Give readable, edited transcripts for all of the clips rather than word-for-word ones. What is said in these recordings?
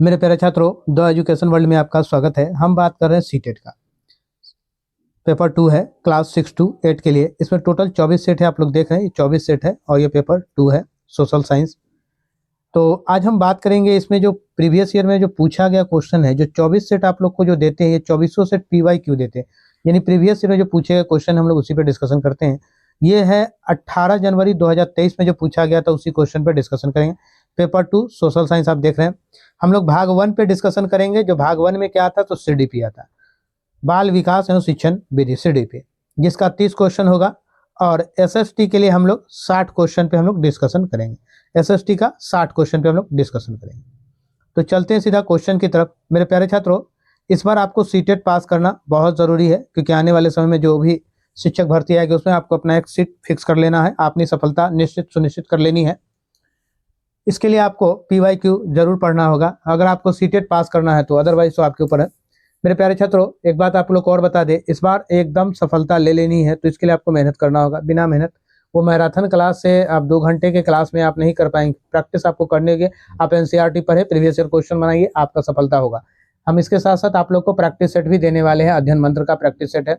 मेरे प्यारे छात्रों, द एजुकेशन वर्ल्ड में आपका स्वागत है। हम बात कर रहे हैं सीटेट का। पेपर 2 है क्लास 6 to 8 के लिए। इसमें टोटल 24 सेट है, आप लोग देख रहे हैं 24 सेट है और ये पेपर 2 है सोशल साइंस। तो आज हम बात करेंगे इसमें जो प्रीवियस ईयर में जो पूछा गया क्वेश्चन है, जो 24 सेट आप लोग को जो देते हैं, ये 2400 सेट PYQ देते हैं, यानी प्रीवियस ईयर में जो पूछे गए क्वेश्चन हम लोग उसी पे डिस्कशन करते हैं। ये है 18 जनवरी 2023 में जो पूछा गया था, उसी क्वेश्चन पे डिस्कशन करेंगे। पेपर 2 सोशल साइंस आप देख रहे हैं। हम लोग भाग 1 पे डिस्कशन करेंगे। जो भाग 1 में क्या आता, तो CDP आता, बाल विकास एवं शिक्षण विधि, CDP, जिसका 30 क्वेश्चन होगा। और SST के लिए हम लोग 60 क्वेश्चन पे हम लोग डिस्कशन करेंगे। SST का 60 क्वेश्चन पे हम लोग डिस्कशन करेंगे। तो चलते हैं सीधा क्वेश्चन की तरफ। मेरे प्यारे छात्रों, इस बार आपको सीटेट पास करना बहुत ज़रूरी है, क्योंकि आने वाले समय में जो भी शिक्षक भर्ती आएगी उसमें आपको अपना एक सीट फिक्स कर लेना है, अपनी सफलता सुनिश्चित कर लेनी है। इसके लिए आपको PYQ जरूर पढ़ना होगा अगर आपको सीटेट पास करना है तो, अदरवाइज तो आपके ऊपर है। मेरे प्यारे छात्रों, एक बात आप लोग को और बता दें, इस बार एकदम सफलता ले लेनी है तो इसके लिए आपको मेहनत करना होगा। बिना मेहनत, वो मैराथन क्लास से आप 2 घंटे के क्लास में आप नहीं कर पाएंगे। प्रैक्टिस आपको करने होगी। आप NCERT पढ़े, प्रीवियस ईयर क्वेश्चन बनाइए, आपका सफलता होगा। हम इसके साथ साथ आप लोग को प्रैक्टिस सेट भी देने वाले हैं। अध्ययन मंत्र का प्रैक्टिस सेट है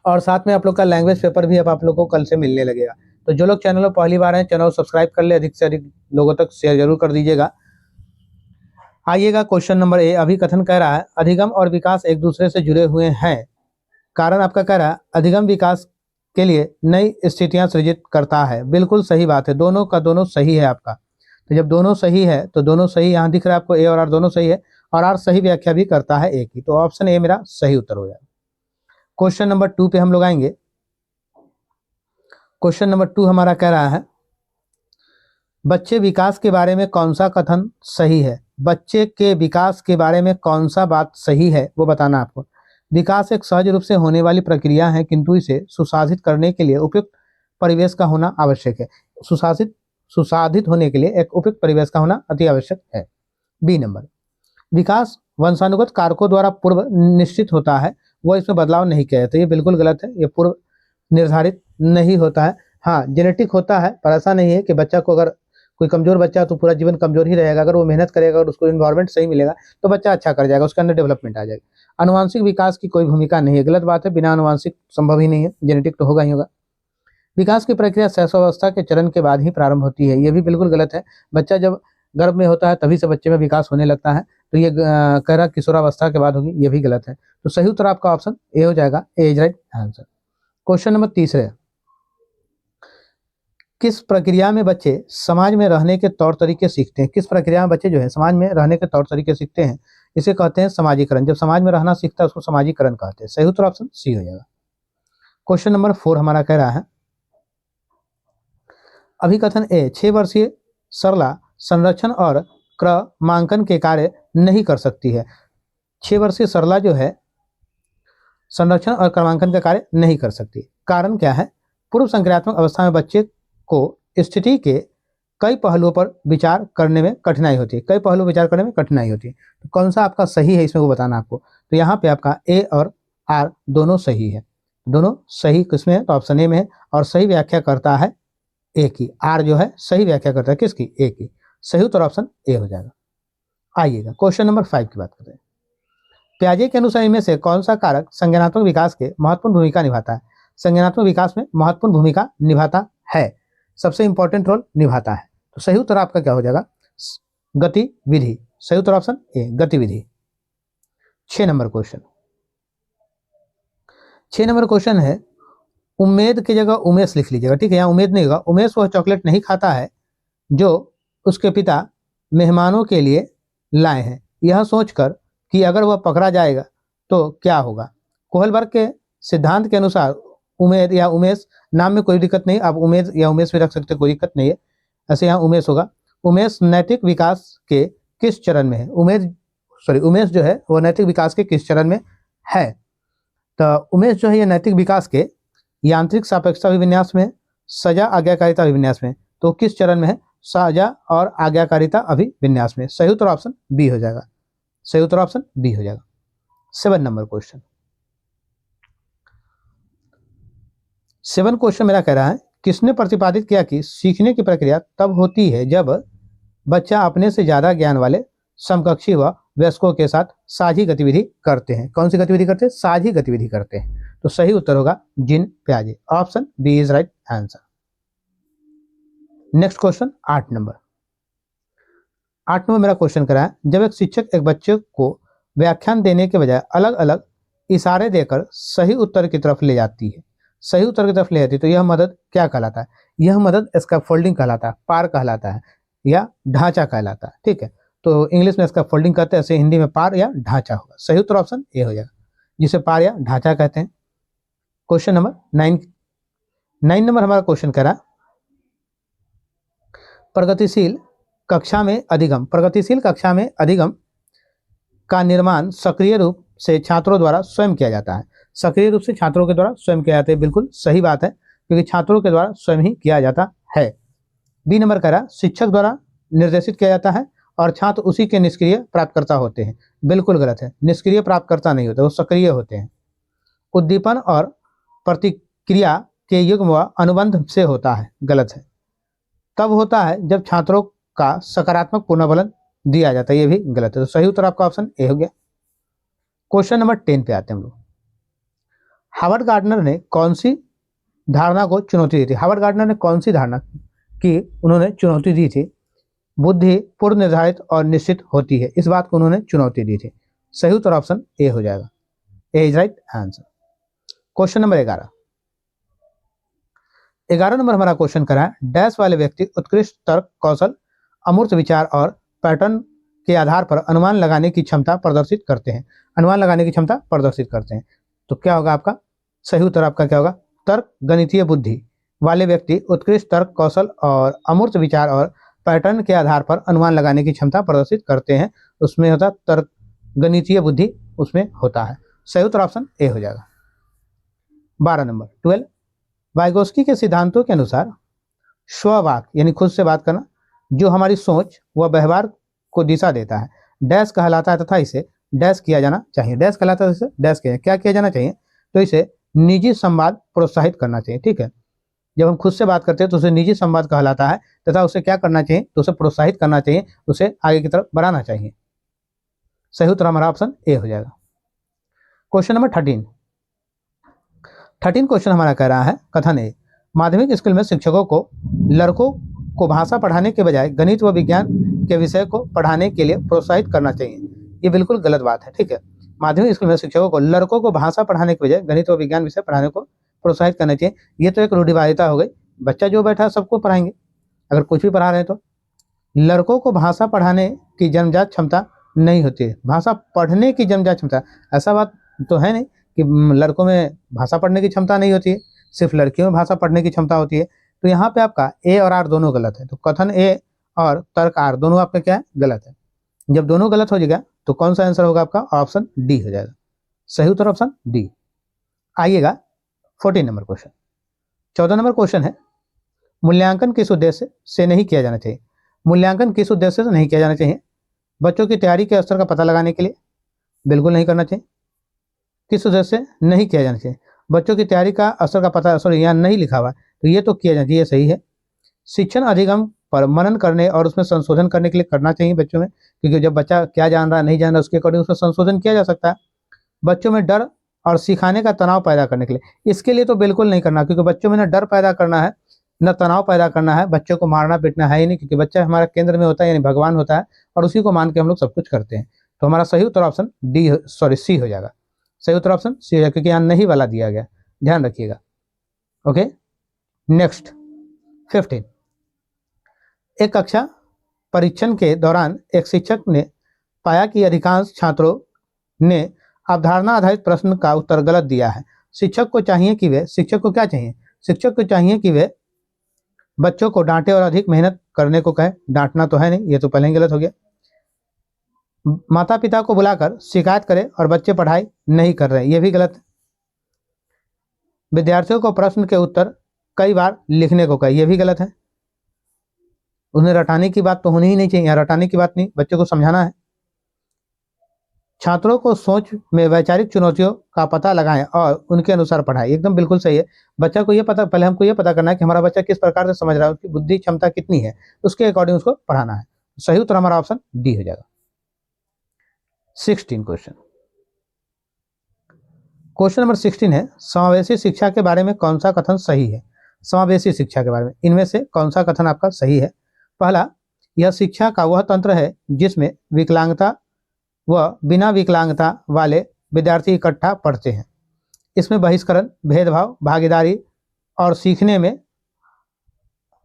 और साथ में आप लोग का लैंग्वेज पेपर भी अब आप लोग को कल से मिलने लगेगा। तो जो लोग चैनल पर पहली बार हैं, चैनल सब्सक्राइब कर ले, अधिक से अधिक लोगों तक शेयर जरूर कर दीजिएगा। आइएगा क्वेश्चन नंबर ए। अभिकथन कह रहा है अधिगम और विकास एक दूसरे से जुड़े हुए हैं। कारण आपका कह रहा है अधिगम विकास के लिए नई स्थितियां सृजित करता है। बिल्कुल सही बात है, दोनों का दोनों सही है आपका। तो जब दोनों सही है तो दोनों सही, यहाँ दिख रहा है आपको A और R दोनों सही है, और R सही व्याख्या भी करता है A की। तो ऑप्शन ए मेरा सही उत्तर हो जाएगा। क्वेश्चन नंबर 2 पे हम लोग आएंगे। क्वेश्चन नंबर 2 हमारा कह रहा है बच्चे विकास के बारे में कौन सा कथन सही है। बच्चे के विकास के बारे में कौन सा बात सही है वो बताना आपको। विकास एक सहज रूप से होने वाली प्रक्रिया है, किंतु इसे सुसाधित करने के लिए उपयुक्त परिवेश का होना आवश्यक है। सुसाधित होने के लिए एक उपयुक्त परिवेश का होना अति आवश्यक है। बी नंबर, विकास वंशानुगत कारकों द्वारा पूर्व निश्चित होता है, वो इसमें बदलाव नहीं किया जाता। ये बिल्कुल गलत है, ये पूर्व निर्धारित नहीं होता है। हाँ, जेनेटिक होता है, पर ऐसा नहीं है कि बच्चा को, अगर कोई कमजोर बच्चा है तो पूरा जीवन कमजोर ही रहेगा। अगर वो मेहनत करेगा और उसको इन्वायरमेंट सही मिलेगा तो बच्चा अच्छा कर जाएगा, उसके अंदर डेवलपमेंट आ जाएगी। अनुवांशिक विकास की कोई भूमिका नहीं है, गलत बात है। बिना अनुवांशिक संभव ही नहीं है, जेनेटिक तो होगा ही होगा। विकास की प्रक्रिया शैशवावस्था के चरण के बाद ही प्रारंभ होती है, ये भी बिल्कुल गलत है। बच्चा जब गर्भ में होता है तभी से बच्चे में विकास होने लगता है, तो ये कह रहा किशोरावस्था के बाद होगी, ये भी गलत है। तो सही उत्तर आपका ऑप्शन ए हो जाएगा। A is right answer. Question number 3 किस प्रक्रिया में बच्चे समाज में रहने के तौर तरीके सीखते हैं। किस प्रक्रिया में बच्चे जो है समाज में रहने के तौर तरीके सीखते हैं, इसे कहते हैं समाजीकरण। जब समाज में रहना सीखता है उसको समाजीकरण कहते हैं। सही उत्तर ऑप्शन सी हो जाएगा। क्वेश्चन नंबर 4 हमारा कह रहा है अभिकथन ए 6 वर्षीय सरला संरक्षण और क्रमांकन के कार्य नहीं कर सकती है। 6 वर्षीय सरला जो है संरक्षण और क्रमांकन का कार्य नहीं कर सकती। कारण क्या है? पूर्व संक्रियात्मक अवस्था में बच्चे को स्थिति के कई पहलुओं पर विचार करने में कठिनाई होती है। कई पहलू विचार करने में कठिनाई होती है। तो कौन सा आपका सही है इसमें वो बताना आपको। तो यहाँ पे आपका ए और आर दोनों सही है। दोनों सही किसमें है? तो ऑप्शन ए में है। और सही व्याख्या करता है ए की। आर जो है सही व्याख्या करता है किसकी? ए की। सही उत्तर ऑप्शन ए हो जाएगा। आइएगा क्वेश्चन नंबर 5 की बात करते हैं। पियाजे के अनुसार इनमें से कौन सा कारक संज्ञानात्मक विकास के महत्वपूर्ण भूमिका निभाता है। संज्ञानात्मक विकास में महत्वपूर्ण भूमिका निभाता है, सबसे इंपॉर्टेंट रोल निभाता है। तो सही उत्तर आपका क्या हो जाएगा? गतिविधि। सही उत्तर ऑप्शन ए गतिविधि। 6 नंबर क्वेश्चन। 6 नंबर क्वेश्चन है उम्मीद की जगह उमेश लिख लीजिएगा, ठीक है। यहाँ उम्मीद नहीं होगा। उमेश वह चॉकलेट नहीं खाता है जो उसके पिता मेहमानों के लिए लाए हैं, यह सोचकर कि अगर वह पकड़ा जाएगा तो क्या होगा। कोहलबर्ग के सिद्धांत के अनुसार उमेद या उमेश नाम में कोई दिक्कत नहीं, आप उमेद या उमेश भी रख सकते, कोई दिक्कत नहीं है। ऐसे यहाँ उमेश होगा। उमेश नैतिक विकास के किस चरण में है? उमेश जो है वो नैतिक विकास के किस चरण में है? तो उमेश जो है ये नैतिक विकास के यांत्रिक सापेक्षता अभिविन्यास में, सजा आज्ञाकारिता अभिविन्यास में। तो किस चरण में है? सजा और आज्ञाकारिता अभिविन्यास में। सही उत्तर ऑप्शन बी हो जाएगा। सही उत्तर ऑप्शन बी हो जाएगा। 7 नंबर क्वेश्चन। 7 क्वेश्चन मेरा कह रहा है किसने प्रतिपादित किया कि सीखने की प्रक्रिया तब होती है जब बच्चा अपने से ज्यादा ज्ञान वाले समकक्षी व वयस्कों के साथ साझी गतिविधि करते हैं। कौन सी गतिविधि करते हैं? साझी गतिविधि करते हैं। तो सही उत्तर होगा जिन प्याजे। Option B is right answer. Next question 8 number. 8 number मेरा क्वेश्चन करा है, जब एक शिक्षक एक बच्चे को व्याख्यान देने के बजाय अलग अलग इशारे देकर सही उत्तर की तरफ ले जाती है, सही उत्तर की तरफ ले जाती है, तो यह मदद क्या कहलाता है? यह मदद इसका फोल्डिंग कहलाता है, पार कहलाता है या ढांचा कहलाता है। ठीक है, तो इंग्लिश में इसका फोल्डिंग कहते हैं, ऐसे हिंदी में पार या ढांचा होगा। सही उत्तर ऑप्शन ए हो जाएगा, जिसे पार या ढांचा कहते हैं। क्वेश्चन नंबर 9 नंबर हमारा क्वेश्चन कह रहा है, प्रगतिशील कक्षा में अधिगम, प्रगतिशील कक्षा में अधिगम का निर्माण सक्रिय रूप से छात्रों द्वारा स्वयं किया जाता है। सक्रिय रूप से छात्रों के द्वारा स्वयं किया जाता है, बिल्कुल सही बात है, क्योंकि छात्रों के द्वारा स्वयं ही किया जाता है। बी नंबर कह रहा, शिक्षक द्वारा निर्देशित किया जाता है और छात्र उसी के निष्क्रिय प्राप्तकर्ता होते हैं। बिल्कुल गलत है, निष्क्रिय प्राप्तकर्ता नहीं होते, वो सक्रिय होते हैं। उद्दीपन और प्रतिक्रिया के युग्म व अनुबंध से होता है, गलत है। तब होता है जब छात्रों का सकारात्मक पुनर्बलन दिया जाता है, ये भी गलत है। तो सही उत्तर आपका ऑप्शन ए हो गया। क्वेश्चन नंबर 10 पे आते हैं हम लोग। हावर्ड गार्डनर ने कौन सी धारणा को चुनौती दी थी? हावर्ड गार्डनर ने कौन सी धारणा की उन्होंने चुनौती दी थी? बुद्धि पूर्व निर्धारित और निश्चित होती है, इस बात को उन्होंने चुनौती दी थी। सही उत्तर ऑप्शन ए हो जाएगा, A is right answer. Question number 11 number हमारा क्वेश्चन करा है, डैश वाले व्यक्ति उत्कृष्ट तर्क कौशल, अमूर्त विचार और पैटर्न के आधार पर अनुमान लगाने की क्षमता प्रदर्शित करते हैं। अनुमान लगाने की क्षमता प्रदर्शित करते हैं, तो क्या होगा आपका सही उत्तर? आपका क्या होगा? तर्क गणितीय बुद्धि वाले व्यक्ति उत्कृष्ट तर्क कौशल और अमूर्त विचार और पैटर्न के आधार पर अनुमान लगाने की क्षमता प्रदर्शित करते हैं। उसमें होता तर्क गणितीय बुद्धि, उसमें होता है। सही उत्तर ऑप्शन ए हो जाएगा। 12 नंबर 12, वाइगोस्की के सिद्धांतों के अनुसार स्ववाक यानी खुद से बात करना जो हमारी सोच व व्यवहार को दिशा देता है, डैश कहलाता है तथा इसे डैश किया जाना चाहिए। डैश कहलाता है, इसे डैश किया, क्या किया जाना चाहिए? तो इसे निजी संवाद प्रोत्साहित करना चाहिए। ठीक है, जब हम खुद से बात करते हैं तो उसे निजी संवाद कहलाता है, तथा उसे क्या करना चाहिए? तो उसे प्रोत्साहित करना चाहिए, उसे आगे की तरफ बढ़ाना चाहिए। सही उत्तर हमारा ऑप्शन ए हो जाएगा। क्वेश्चन नंबर 13 क्वेश्चन हमारा कह रहा है, कथन ए, माध्यमिक स्कूल में शिक्षकों को लड़कों को भाषा पढ़ाने के बजाय गणित व विज्ञान के विषय को पढ़ाने के लिए प्रोत्साहित करना चाहिए। ये बिल्कुल गलत बात है। ठीक है, माध्यमिक स्कूल में शिक्षकों को लड़कों को भाषा पढ़ाने के बजाय गणित व विज्ञान विषय पढ़ाने को प्रोत्साहित करना चाहिए। ये तो एक रूढ़िवादिता हो गई, बच्चा जो बैठा सबको पढ़ाएंगे, अगर कुछ भी पढ़ा रहे हैं तो। लड़कों को भाषा पढ़ाने की जन्मजात क्षमता नहीं होती है, भाषा पढ़ने की जन्मजात क्षमता, ऐसा बात तो है नहीं कि लड़कों में भाषा पढ़ने की क्षमता नहीं होती है, सिर्फ लड़कियों में भाषा पढ़ने की क्षमता होती है। तो यहाँ पे आपका ए और आर दोनों गलत है, तो कथन ए और तर्क आर दोनों आपका क्या है? गलत है। जब दोनों गलत हो जाएगा तो कौन सा आंसर होगा आपका? ऑप्शन डी हो जाएगा। सही उत्तर ऑप्शन डी। आइएगा 14 नंबर क्वेश्चन। 14 नंबर क्वेश्चन है, मूल्यांकन किस उद्देश्य से नहीं किया जाना चाहिए? मूल्यांकन किस उद्देश्य से नहीं किया जाना चाहिए? बच्चों की तैयारी के स्तर का पता लगाने के लिए? बिल्कुल नहीं करना चाहिए। किस उद्देश्य से नहीं किया जाना चाहिए? बच्चों की तैयारी का असर का पता, सॉरी यहाँ नहीं लिखा हुआ है, तो ये तो किया जाना चाहिए, सही है। शिक्षण अधिगम पर मनन करने और उसमें संशोधन करने के लिए करना चाहिए बच्चों में, क्योंकि जब बच्चा क्या जान रहा है नहीं जान रहा उसके अकॉर्डिंग उसमें संशोधन किया जा सकता है। बच्चों में डर और सिखाने का तनाव पैदा करने के लिए, इसके लिए तो बिल्कुल नहीं करना, क्योंकि बच्चों में न डर पैदा करना है न तनाव पैदा करना है। बच्चों को मारना पीटना है ही नहीं, क्योंकि बच्चा हमारा केंद्र में होता है, यानी भगवान होता है, और उसी को मान के हम लोग सब कुछ करते हैं। तो हमारा सही उत्तर ऑप्शन डी, सॉरी सी हो जाएगा। सही उत्तर ऑप्शन सी हो जाएगा, क्योंकि यहाँ नहीं वाला दिया गया, ध्यान रखिएगा। ओके, नेक्स्ट 15, एक कक्षा परीक्षण के दौरान एक शिक्षक ने पाया कि अधिकांश छात्रों ने अवधारणा आधारित प्रश्न का उत्तर गलत दिया है। शिक्षक को चाहिए कि वे, शिक्षक को क्या चाहिए? शिक्षक को चाहिए कि वे बच्चों को डांटे और अधिक मेहनत करने को कहे। डांटना तो है नहीं, ये तो पहले ही गलत हो गया। माता पिता को बुलाकर शिकायत करे और बच्चे पढ़ाई नहीं कर रहे, ये भी गलत है। विद्यार्थियों को प्रश्न के उत्तर कई बार लिखने को कहे, ये भी गलत है। उन्हें रटाने की बात तो होनी ही नहीं चाहिए, यहाँ रटाने की बात नहीं, बच्चों को समझाना है। छात्रों को सोच में वैचारिक चुनौतियों का पता लगाएं और उनके अनुसार पढ़ाएं, एकदम बिल्कुल सही है। बच्चा को ये पता, पहले हमको ये पता करना है कि हमारा बच्चा किस प्रकार से समझ रहा है, उसकी बुद्धि क्षमता कितनी है, उसके अकॉर्डिंग उसको पढ़ाना है। सही उत्तर हमारा ऑप्शन डी हो जाएगा। 16 क्वेश्चन। क्वेश्चन नंबर 16 है, समावेशी शिक्षा के बारे में कौन सा कथन सही है। समावेशी शिक्षा के बारे में इनमें से कौन सा कथन आपका सही है। पहला, यह शिक्षा का वह तंत्र है जिसमें विकलांगता व बिना विकलांगता वाले विद्यार्थी इकट्ठा पढ़ते हैं। इसमें बहिष्करण, भेदभाव, भागीदारी और सीखने में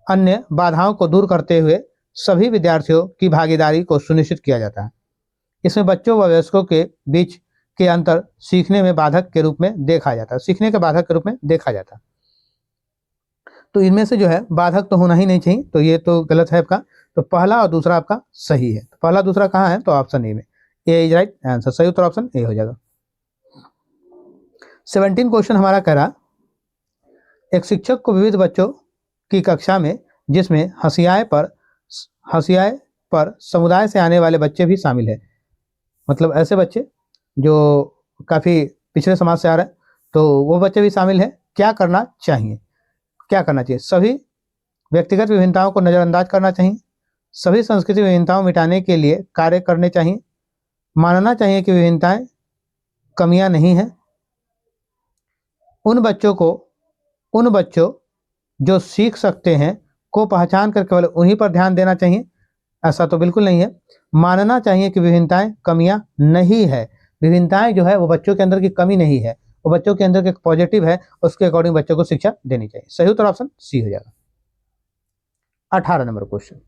अन्य बाधाओं को दूर करते हुए सभी विद्यार्थियों की भागीदारी को सुनिश्चित किया जाता है। इसमें बच्चों व वयस्कों के बीच के अंतर सीखने में बाधक के रूप में देखा जाता है, सीखने के बाधक के रूप में देखा जाता है। तो इनमें से जो है बाधक तो होना ही नहीं चाहिए, तो ये तो गलत है आपका। तो पहला और दूसरा आपका सही है। तो पहला दूसरा कहाँ है, तो ऑप्शन ए में, ए इज राइट आंसर। सही उत्तर ऑप्शन ए हो जाएगा। 17 क्वेश्चन हमारा कह रहा, एक शिक्षक को विविध बच्चों की कक्षा में जिसमें हंसियाए पर समुदाय से आने वाले बच्चे भी शामिल है, मतलब ऐसे बच्चे जो काफ़ी पिछड़े समाज से आ रहे हैं, तो वो बच्चे भी शामिल हैं। क्या करना चाहिए, क्या करना चाहिए। सभी व्यक्तिगत विभिन्नताओं को नज़रअंदाज करना चाहिए, सभी सांस्कृतिक विभिन्नताओं मिटाने के लिए कार्य करने चाहिए, मानना चाहिए कि विभिन्नताएं कमियां नहीं हैं, उन बच्चों जो सीख सकते हैं को पहचान कर केवल उन्हीं पर ध्यान देना चाहिए। ऐसा तो बिल्कुल नहीं है। मानना चाहिए कि विभिन्नताएं कमियां नहीं है, विभिन्नताएं जो है वो बच्चों के अंदर की कमी नहीं है, वो बच्चों के अंदर के पॉजिटिव है, उसके अकॉर्डिंग बच्चों को शिक्षा देनी चाहिए। सही उत्तर ऑप्शन सी हो जाएगा। 18 नंबर क्वेश्चन,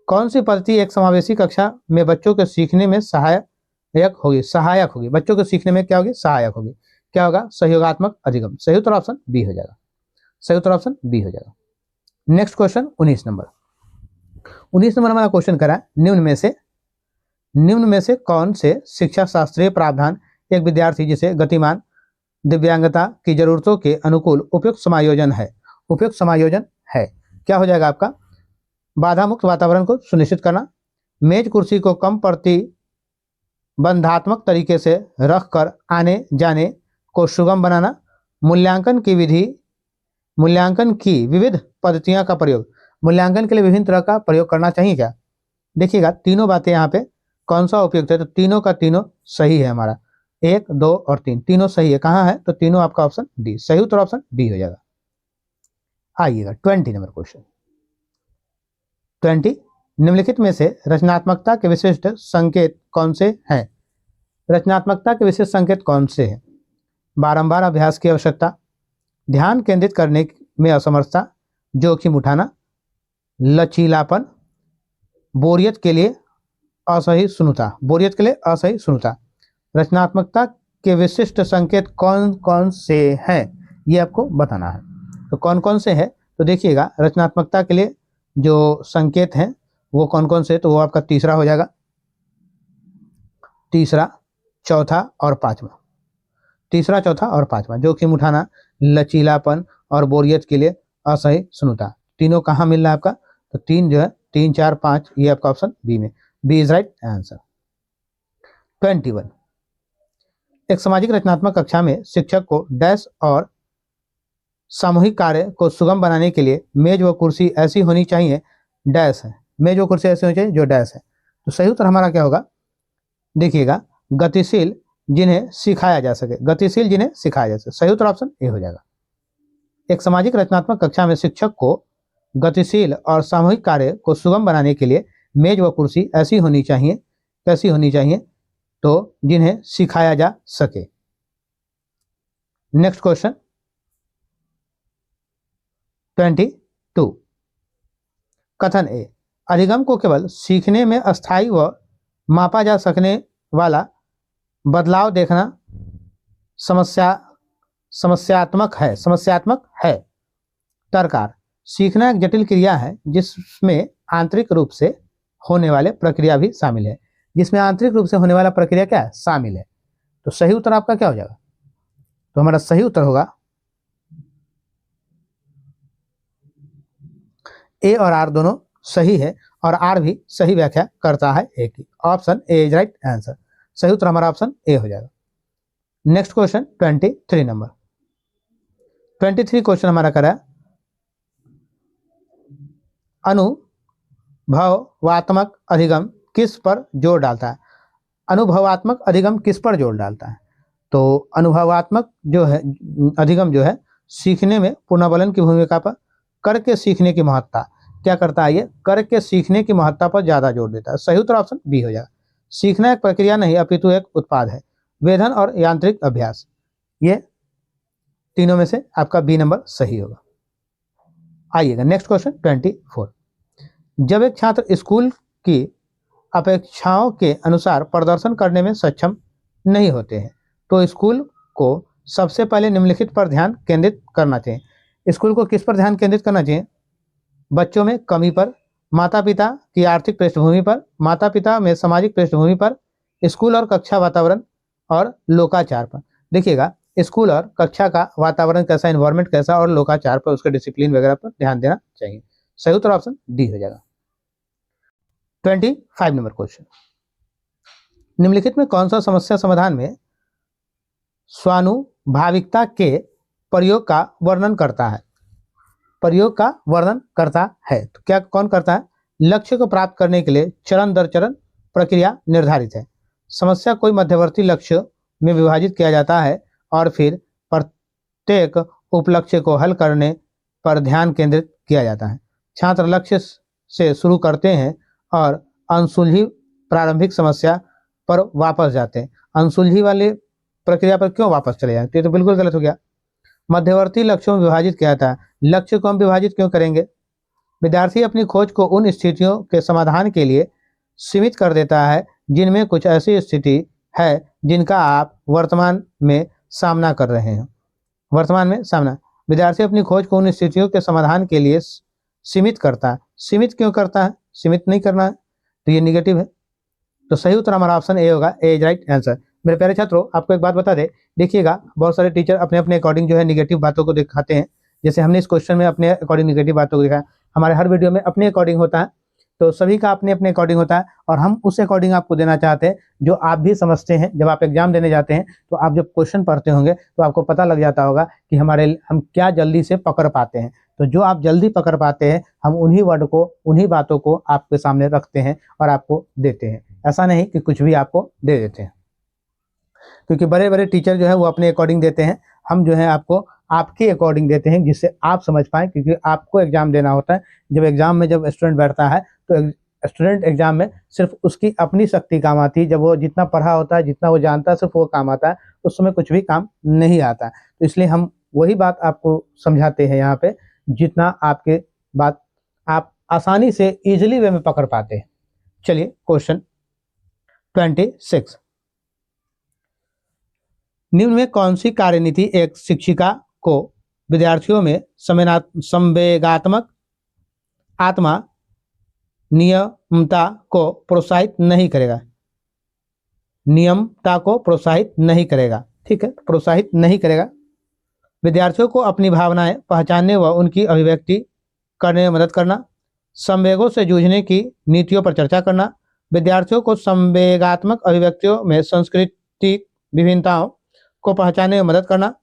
कौन सी पद्धति एक समावेशी कक्षा में बच्चों के सीखने में सहायक होगी। बच्चों के सीखने में क्या होगी, सहायक होगी। क्या होगा, सहयोगात्मक अधिगम। सही उत्तर ऑप्शन बी हो जाएगा। सही उत्तर ऑप्शन बी हो जाएगा। नेक्स्ट क्वेश्चन 19 नंबर हमारा क्वेश्चन करा, निम्न में से कौन से शिक्षा शास्त्रीय प्रावधान एक विद्यार्थी जिसे गतिमान दिव्यांगता की जरूरतों के अनुकूल उपयुक्त समायोजन है। क्या हो जाएगा आपका, बाधा मुक्त वातावरण को सुनिश्चित करना, मेज कुर्सी को कम प्रतिबंधात्मक तरीके से रखकर आने जाने को सुगम बनाना, मूल्यांकन की विविध पद्धतियों का प्रयोग, मूल्यांकन के लिए विभिन्न तरह का प्रयोग करना चाहिए। क्या देखिएगा, तीनों बातें यहाँ पे कौन सा उपयुक्त है, तो तीनों का तीनों सही है हमारा, 1, 2 और 3 तीनों सही है। कहाँ है, तो तीनों आपका ऑप्शन डी। सही उत्तर ऑप्शन डी हो जाएगा। आइएगा 20 नंबर क्वेश्चन। 20, निम्नलिखित में से रचनात्मकता के विशिष्ट संकेत कौन से हैं। रचनात्मकता के विशिष्ट संकेत कौन से हैं। बारंबार अभ्यास की आवश्यकता, ध्यान केंद्रित करने में असमर्थता, जोखिम उठाना, लचीलापन, बोरियत के लिए असहिष्णुता। रचनात्मकता के विशिष्ट संकेत कौन कौन से हैं, ये आपको बताना है। तो कौन कौन से हैं, तो देखिएगा, रचनात्मकता के लिए जो संकेत हैं वो कौन कौन से, तो वो आपका तीसरा हो जाएगा, तीसरा, चौथा और पांचवा। जोखिम उठाना, लचीलापन और बोरियत के लिए असहिष्णुता, तीनों कहाँ मिल रहा है आपका, तो 3 जो है, 3, 4, 5, ये आपका ऑप्शन बी में, बी इज राइट आंसर। 21, एक सामाजिक रचनात्मक कक्षा में शिक्षक को डैश और सामूहिक कार्य को सुगम बनाने के लिए मेज व कुर्सी ऐसी होनी चाहिए, डैश है, मेज व कुर्सी ऐसी होनी चाहिए जो डैश है। तो सही उत्तर हमारा क्या होगा, देखिएगा, गतिशील जिन्हें सिखाया जा सके। सही उत्तर ऑप्शन ए हो जाएगा। एक सामाजिक रचनात्मक कक्षा में शिक्षक को गतिशील और सामूहिक कार्य को सुगम बनाने के लिए मेज व कुर्सी ऐसी होनी चाहिए, कैसी होनी चाहिए, तो जिन्हें सिखाया जा सके। नेक्स्ट क्वेश्चन 22, कथन ए, अधिगम को केवल सीखने में अस्थायी व मापा जा सकने वाला बदलाव देखना समस्यात्मक है। तरकार, सीखना एक जटिल क्रिया है जिसमें आंतरिक रूप से होने वाले प्रक्रिया भी शामिल है। जिसमें आंतरिक रूप से होने वाला प्रक्रिया क्या है, शामिल है। तो सही उत्तर आपका क्या हो जाएगा, तो हमारा सही उत्तर होगा ए और आर दोनों सही है, और आर भी सही व्याख्या करता है ए की। Option A is right answer. सही उत्तर हमारा ऑप्शन ए हो जाएगा। नेक्स्ट क्वेश्चन 23 नंबर 23 क्वेश्चन हमारा करा, अनुभवात्मक अधिगम किस पर जोर डालता है। अनुभवात्मक अधिगम किस पर जोर डालता है? तो अनुभवात्मक जो है अधिगम जो है सीखने में पुनर्वलन की भूमिका पर, करके सीखने की महत्ता क्या करता है? ये करके सीखने की महत्ता पर ज्यादा जोर देता है। सही उत्तर ऑप्शन बी हो जाएगा। सीखना एक प्रक्रिया नहीं अपितु एक उत्पाद है। वेधन और यांत्रिक अभ्यास, ये तीनों में से आपका बी नंबर सही होगा। आइएगा नेक्स्ट क्वेश्चन 24। जब एक छात्र स्कूल की अपेक्षाओं के अनुसार प्रदर्शन करने में सक्षम नहीं होते हैं तो स्कूल को सबसे पहले निम्नलिखित पर ध्यान केंद्रित करना चाहिए। स्कूल को किस पर ध्यान केंद्रित करना चाहिए? बच्चों में कमी पर, माता पिता की आर्थिक पृष्ठभूमि पर, माता पिता में सामाजिक पृष्ठभूमि पर, स्कूल और कक्षा वातावरण और लोकाचार पर। देखिएगा, स्कूल और कक्षा का वातावरण कैसा, एनवायरनमेंट कैसा और लोकाचार पर, उसके डिसिप्लिन वगैरह पर ध्यान देना चाहिए। सही उत्तर ऑप्शन डी हो जाएगा। 25 नंबर क्वेश्चन, निम्नलिखित में कौन सा समस्या समाधान में स्वानुभाविकता के प्रयोग का वर्णन करता है? प्रयोग का वर्णन करता है तो क्या कौन करता है? लक्ष्य को प्राप्त करने के लिए चरण दर चरण प्रक्रिया निर्धारित है। समस्या कोई मध्यवर्ती लक्ष्य में विभाजित किया जाता है और फिर प्रत्येक उपलक्ष्य को हल करने पर ध्यान केंद्रित किया जाता है। छात्र लक्ष्य से शुरू करते हैं और अनसुलझी प्रारंभिक समस्या पर वापस जाते हैं। अनसुलझी वाली प्रक्रिया पर क्यों वापस चले जाते? तो बिल्कुल गलत हो गया। मध्यवर्ती लक्ष्यों में विभाजित किया था, लक्ष्य को हम विभाजित क्यों करेंगे? विद्यार्थी अपनी खोज को उन स्थितियों के समाधान के लिए सीमित कर देता है जिनमें कुछ ऐसी स्थिति है जिनका आप वर्तमान में सामना कर रहे हैं। वर्तमान में सामना, विद्यार्थी अपनी खोज को उन स्थितियों के समाधान के लिए सीमित करता है। सीमित क्यों करता है? सीमित नहीं करना है, तो ये निगेटिव है। तो सही उत्तर हमारा ऑप्शन ए होगा, ए इज राइट आंसर। मेरे प्यारे छात्रों, आपको एक बात बता दे, देखिएगा बहुत सारे टीचर अपने अपने अकॉर्डिंग जो है निगेटिव बातों को दिखाते हैं। जैसे हमने इस क्वेश्चन में अपने अकॉर्डिंग निगेटिव बातों को दिखाया, हमारे हर वीडियो में अपने अकॉर्डिंग होता है, तो सभी का अपने अपने अकॉर्डिंग होता है और हम उस अकॉर्डिंग आपको देना चाहते हैं जो आप भी समझते हैं। जब आप एग्जाम देने जाते हैं तो आप जब क्वेश्चन पढ़ते होंगे तो आपको पता लग जाता होगा कि हम क्या जल्दी से पकड़ पाते हैं। तो जो आप जल्दी पकड़ पाते हैं, हम उन्हीं वर्ड को, उन्हीं बातों को आपके सामने रखते हैं और आपको देते हैं। ऐसा नहीं कि कुछ भी आपको दे देते हैं, क्योंकि बड़े बड़े टीचर जो है वो अपने अकॉर्डिंग देते हैं, हम जो है आपको आपके अकॉर्डिंग देते हैं जिससे आप समझ पाएं, क्योंकि आपको एग्जाम देना होता है। जब एग्जाम में जब स्टूडेंट बैठता है तो स्टूडेंट एग्जाम में सिर्फ उसकी अपनी शक्ति काम आती है। जब वो जितना पढ़ा होता है, जितना वो जानता है, सिर्फ वो काम आता है, उस समय कुछ भी काम नहीं आता है। तो इसलिए हम वही बात आपको समझाते हैं यहाँ पे जितना आपके बात आप आसानी से इजिली वे में पकड़ पाते हैं। चलिए क्वेश्चन 26, निम्न में कौन सी कार्यनीति एक शिक्षिका को विद्यार्थियों में संवेगात्मक आत्मा नियमता को प्रोत्साहित नहीं करेगा? नियमता को प्रोत्साहित नहीं करेगा, ठीक है, प्रोत्साहित नहीं करेगा। विद्यार्थियों को अपनी भावनाएं पहचानने व उनकी अभिव्यक्ति करने में मदद करना, संवेगों से जूझने की नीतियों पर चर्चा करना, विद्यार्थियों को संवेगात्मक अभिव्यक्तियों में सांस्कृतिक विभिन्नताओं को पहचानने में मदद करना,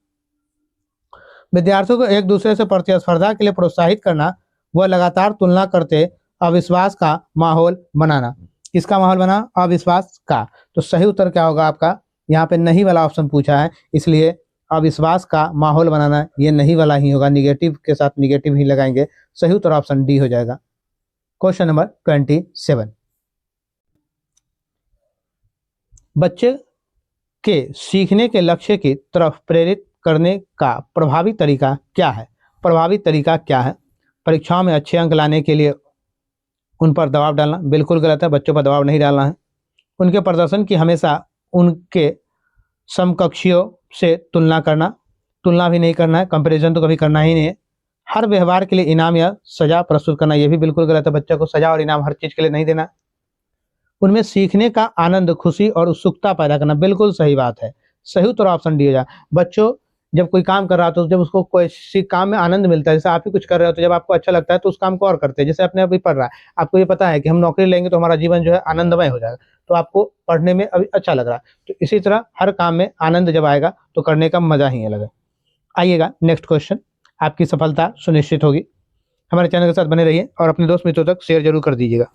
विद्यार्थियों को एक दूसरे से प्रतिस्पर्धा के लिए प्रोत्साहित करना व लगातार तुलना करते अविश्वास का माहौल बनाना। किसका माहौल बना? अविश्वास का। तो सही उत्तर क्या होगा आपका? यहाँ पे नहीं वाला ऑप्शन पूछा है, इसलिए अविश्वास का माहौल बनाना ये नहीं वाला ही होगा। निगेटिव के साथ निगेटिव ही लगाएंगे। सही उत्तर ऑप्शन डी हो जाएगा। क्वेश्चन नंबर 27, बच्चे के सीखने के लक्ष्य की तरफ प्रेरित करने का प्रभावी तरीका क्या है? प्रभावी तरीका क्या है? परीक्षाओं में अच्छे अंक लाने के लिए उन पर दबाव डालना, बिल्कुल गलत है। बच्चों पर दबाव नहीं डालना है। उनके प्रदर्शन की हमेशा उनके समकक्षियों से तुलना करना, तुलना भी नहीं करना है, कंपैरिजन तो कभी करना ही नहीं है। हर व्यवहार के लिए इनाम या सजा प्रस्तुत करना, यह भी बिल्कुल गलत है। बच्चों को सजा और इनाम हर चीज के लिए नहीं देना। उनमें सीखने का आनंद, खुशी और उत्सुकता पैदा करना, बिल्कुल सही बात है। सही उत्तर ऑप्शन डी हो जाए। बच्चों जब कोई काम कर रहा हो तो जब उसको कोई काम में आनंद मिलता है, जैसे आप ही कुछ कर रहे हो तो जब आपको अच्छा लगता है तो उस काम को और करते हैं। जैसे अपने अभी पढ़ रहा है, आपको ये पता है कि हम नौकरी लेंगे तो हमारा जीवन जो है आनंदमय हो जाएगा, तो आपको पढ़ने में अभी अच्छा लग रहा है। तो इसी तरह हर काम में आनंद जब आएगा तो करने का मजा ही अलग है। आइएगा नेक्स्ट क्वेश्चन, आपकी सफलता सुनिश्चित होगी। हमारे चैनल के साथ बने रहिए और अपने दोस्त मित्रों तक शेयर जरूर कर दीजिएगा।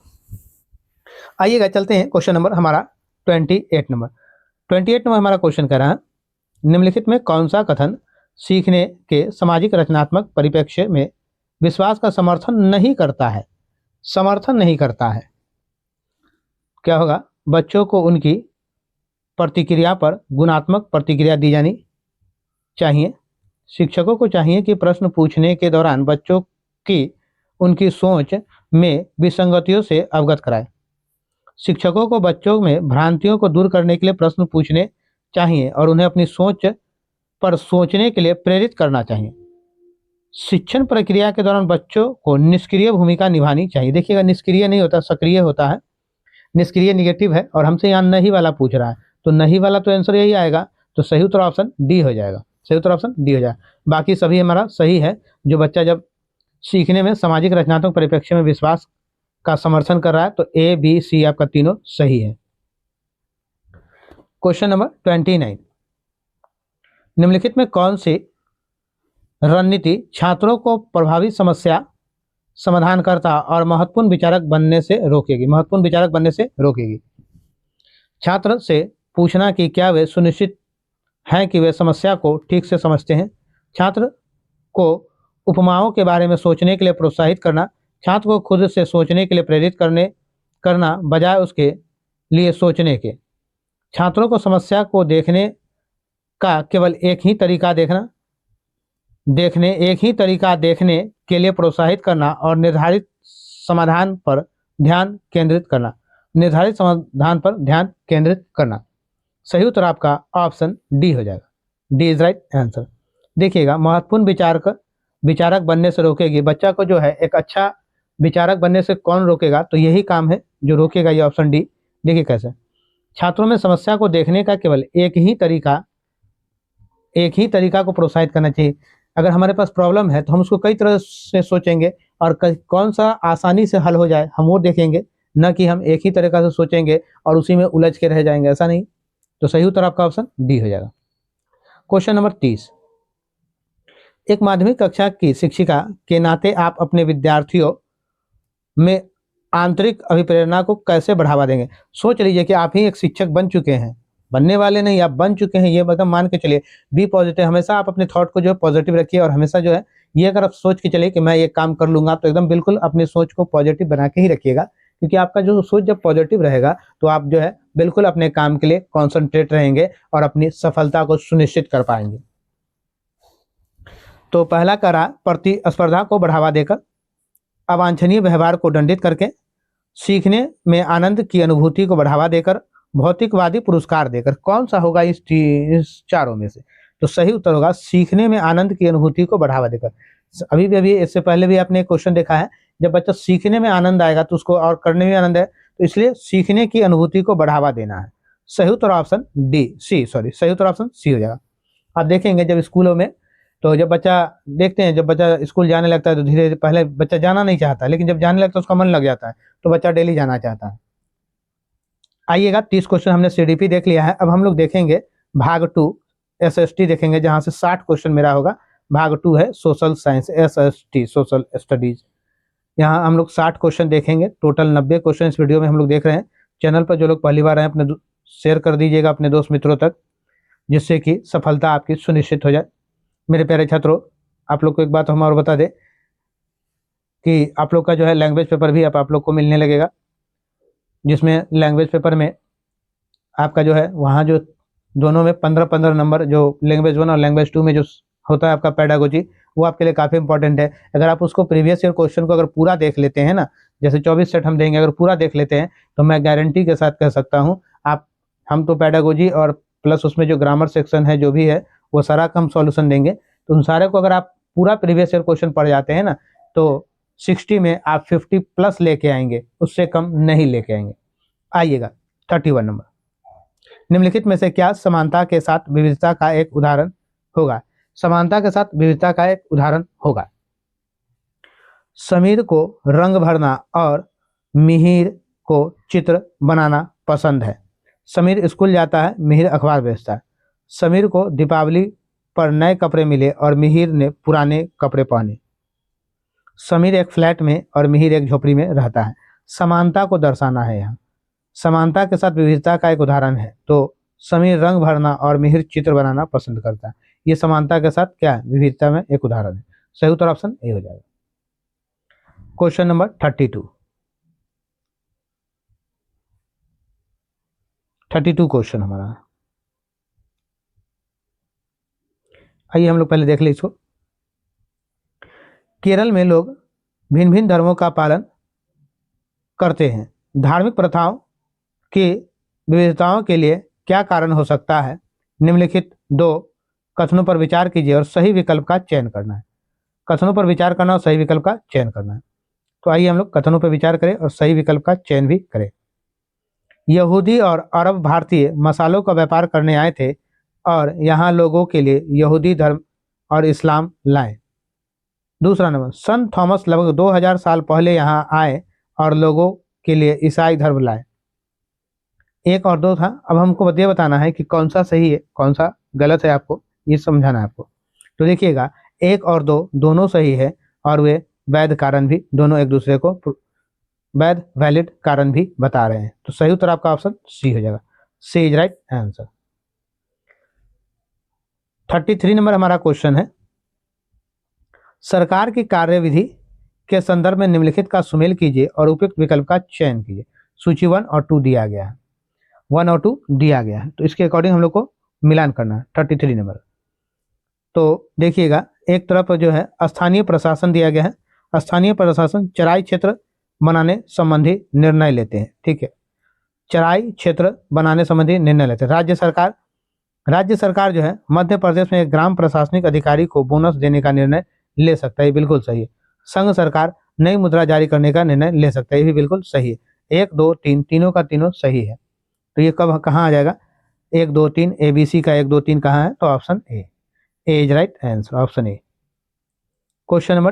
आइएगा चलते हैं क्वेश्चन नंबर हमारा 28 नंबर 28 नंबर हमारा क्वेश्चन कह रहा है, निम्नलिखित में कौन सा कथन सीखने के सामाजिक रचनात्मक परिप्रेक्ष्य में विश्वास का समर्थन नहीं करता है? समर्थन नहीं करता है। क्या होगा? बच्चों को उनकी प्रतिक्रिया पर गुणात्मक प्रतिक्रिया दी जानी चाहिए। शिक्षकों को चाहिए कि प्रश्न पूछने के दौरान बच्चों की उनकी सोच में विसंगतियों से अवगत कराएं। शिक्षकों को बच्चों में भ्रांतियों को दूर करने के लिए प्रश्न पूछने चाहिए और उन्हें अपनी सोच पर सोचने के लिए प्रेरित करना चाहिए। शिक्षण प्रक्रिया के दौरान बच्चों को निष्क्रिय भूमिका निभानी चाहिए। देखिएगा, निष्क्रिय नहीं होता, सक्रिय होता है। निष्क्रिय निगेटिव है और हमसे यहाँ नहीं वाला पूछ रहा है, तो नहीं वाला तो आंसर यही आएगा। तो सही उत्तर ऑप्शन डी हो जाएगा। सही उत्तर ऑप्शन डी हो जाएगा। बाकी सभी हमारा सही है। जो बच्चा जब सीखने में सामाजिक रचनात्मक परिप्रेक्ष्य में विश्वास का समर्थन कर रहा है, तो ए बी सी आपका तीनों सही है। क्वेश्चन नंबर 29, निम्नलिखित में कौन सी रणनीति छात्रों को प्रभावी समस्या समाधानकर्ता और महत्वपूर्ण विचारक बनने से रोकेगी? महत्वपूर्ण विचारक बनने से रोकेगी। छात्र से पूछना कि क्या वे सुनिश्चित हैं कि वे समस्या को ठीक से समझते हैं। छात्र को उपमाओं के बारे में सोचने के लिए प्रोत्साहित करना। छात्र को खुद से सोचने के लिए प्रेरित करना बजाय उसके लिए सोचने के। छात्रों को समस्या को देखने का केवल एक ही तरीका देखने के लिए प्रोत्साहित करना और निर्धारित समाधान पर ध्यान केंद्रित करना। सही उत्तर आपका ऑप्शन डी हो जाएगा। D is right answer. देखिएगा, महत्वपूर्ण विचारक बनने से रोकेगी। बच्चा को जो है एक अच्छा विचारक बनने से कौन रोकेगा? तो यही काम है जो रोकेगा, ये ऑप्शन डी। देखिए कैसे, छात्रों में समस्या को देखने का केवल एक ही तरीका को प्रोत्साहित करना चाहिए। अगर हमारे पास प्रॉब्लम है तो हम उसको कई तरह से सोचेंगे और कौन सा आसानी से हल हो जाए हम वो देखेंगे, न कि हम एक ही तरीका से सोचेंगे और उसी में उलझ के रह जाएंगे। ऐसा नहीं। तो सही उत्तर आपका ऑप्शन डी हो जाएगा। क्वेश्चन नंबर 30, एक माध्यमिक कक्षा की शिक्षिका के नाते आप अपने विद्यार्थियों में आंतरिक अभिप्रेरणा को कैसे बढ़ावा देंगे? सोच लीजिए कि आप ही एक शिक्षक बन चुके हैं, बनने वाले नहीं, आप बन चुके हैं। ये मतलब मान के चलिए, बी पॉजिटिव। हमेशा आप अपने थॉट को जो है पॉजिटिव रखिए और हमेशा जो है ये अगर आप सोच के चलिए कि मैं ये काम कर लूंगा, तो एकदम बिल्कुल अपनी सोच को पॉजिटिव बना के ही रखिएगा, क्योंकि आपका जो सोच जब पॉजिटिव रहेगा तो आप जो है बिल्कुल अपने काम के लिए कॉन्सेंट्रेट रहेंगे और अपनी सफलता को सुनिश्चित कर पाएंगे। तो पहला करा, प्रतिस्पर्धा को बढ़ावा देकर, अवांछनीय व्यवहार को दंडित करके, सीखने में आनंद की अनुभूति को बढ़ावा देकर, भौतिकवादी पुरस्कार देकर। कौन सा होगा इस चारों में से? तो सही उत्तर होगा सीखने में आनंद की अनुभूति को बढ़ावा देकर। अभी इससे पहले भी आपने क्वेश्चन देखा है, जब बच्चा सीखने में आनंद आएगा तो उसको और करने में आनंद है, तो इसलिए सीखने की अनुभूति को बढ़ावा देना है। सही उत्तर ऑप्शन सही उत्तर ऑप्शन सी हो जाएगा। आप देखेंगे जब स्कूलों में, तो जब बच्चा स्कूल जाने लगता है तो धीरे धीरे, पहले बच्चा जाना नहीं चाहता, लेकिन जब जाने लगता है उसका मन लग जाता है, तो बच्चा डेली जाना चाहता है। आइएगा, 30 क्वेश्चन हमने सीडीपी देख लिया है। अब हम लोग देखेंगे भाग 2 एसएसटी देखेंगे, जहां से 60 क्वेश्चन मेरा होगा। भाग 2 है social science, SST social studies. यहाँ हम लोग 60 क्वेश्चन देखेंगे। टोटल 90 क्वेश्चन इस वीडियो में हम लोग देख रहे हैं। चैनल पर जो लोग पहली बार आए अपने शेयर कर दीजिएगा अपने दोस्त मित्रों तक, जिससे कि सफलता आपकी सुनिश्चित हो जाए। मेरे प्यारे छात्रों, आप लोग को एक बात हम और बता दें कि आप लोग का जो है लैंग्वेज पेपर भी आप लोग को मिलने लगेगा, जिसमें लैंग्वेज पेपर में आपका जो है वहाँ जो दोनों में 15-15 नंबर, जो लैंग्वेज 1 और लैंग्वेज 2 में जो होता है आपका पेडागोजी, वो आपके लिए काफ़ी इंपॉर्टेंट है। अगर आप उसको प्रीवियस ईयर क्वेश्चन को अगर पूरा देख लेते हैं ना, जैसे 24 सेट हम देंगे, अगर पूरा देख लेते हैं तो मैं गारंटी के साथ कह सकता हूँ हम तो पेडागोजी और प्लस उसमें जो ग्रामर सेक्शन है जो भी है वो सारा का हम सॉल्यूशन देंगे। तो उन सारे को अगर आप पूरा प्रीवियस ईयर क्वेश्चन पढ़ जाते हैं ना, तो 60 में आप 50+ लेके आएंगे, उससे कम नहीं लेके आएंगे। आइएगा 31 नंबर, निम्नलिखित में से क्या समानता के साथ विविधता का एक उदाहरण होगा? समानता के साथ विविधता का एक उदाहरण होगा। समीर को रंग भरना और मिहिर को चित्र बनाना पसंद है। समीर स्कूल जाता है, मिहिर अखबार बेचता है। समीर को दीपावली पर नए कपड़े मिले और मिहिर ने पुराने कपड़े पहने। समीर एक फ्लैट में और मिहिर एक झोपड़ी में रहता है। समानता को दर्शाना है यहाँ। समानता के साथ विविधता का एक उदाहरण है। तो समीर रंग भरना और मिहिर चित्र बनाना पसंद करता है। ये समानता के साथ क्या है, विविधता में एक उदाहरण है। सही उत्तर ऑप्शन ए हो जाएगा। क्वेश्चन नंबर 32 क्वेश्चन हमारा है। आइए हम लोग पहले देख ले इसको। केरल में लोग भिन्न भिन्न धर्मों का पालन करते हैं। धार्मिक प्रथाओं की विविधताओं के लिए क्या कारण हो सकता है? निम्नलिखित दो कथनों पर विचार कीजिए और सही विकल्प का चयन करना है। कथनों पर विचार करना और सही विकल्प का चयन करना है। तो आइए हम लोग कथनों पर विचार करें और सही विकल्प का चयन भी करें। यहूदी और अरब भारतीय मसालों का व्यापार करने आए थे और यहाँ लोगों के लिए यहूदी धर्म और इस्लाम लाए। दूसरा नंबर, संत थॉमस लगभग 2000 साल पहले यहाँ आए और लोगों के लिए ईसाई धर्म लाए। 1 और 2 था। अब हमको ये बताना है कि कौन सा सही है कौन सा गलत है, आपको ये समझाना है आपको। तो देखिएगा 1 और 2 दोनों सही है और वे वैध कारण भी, दोनों एक दूसरे को वैध वैलिड कारण भी बता रहे हैं। तो सही उत्तर आपका ऑप्शन सी हो जाएगा। C is right answer. 33 number हमारा क्वेश्चन है, सरकार की कार्यविधि के संदर्भ में निम्नलिखित का सुमेल कीजिए और उपयुक्त विकल्प का चयन कीजिए। सूची 1 और 2 दिया गया है, 1 और 2 दिया गया है, तो इसके अकॉर्डिंग हम लोग को मिलान करना है। 33 नंबर, तो देखिएगा एक तरफ जो है स्थानीय प्रशासन दिया गया है। स्थानीय प्रशासन चराई क्षेत्र बनाने संबंधी निर्णय लेते हैं। ठीक है, चराई क्षेत्र बनाने संबंधी निर्णय लेते हैं। राज्य सरकार जो है मध्य प्रदेश में एक ग्राम प्रशासनिक अधिकारी को बोनस देने का निर्णय ले सकता है, ये बिल्कुल सही है। संघ सरकार नई मुद्रा जारी करने का निर्णय ले सकता है, ये भी बिल्कुल सही है। 1 2 3 तीनों का तीनों सही है। तो ये कब कहाँ आ जाएगा? 1 2 3 ABC का 1 2 3 कहाँ है? तो option A is right answer, option A. Question number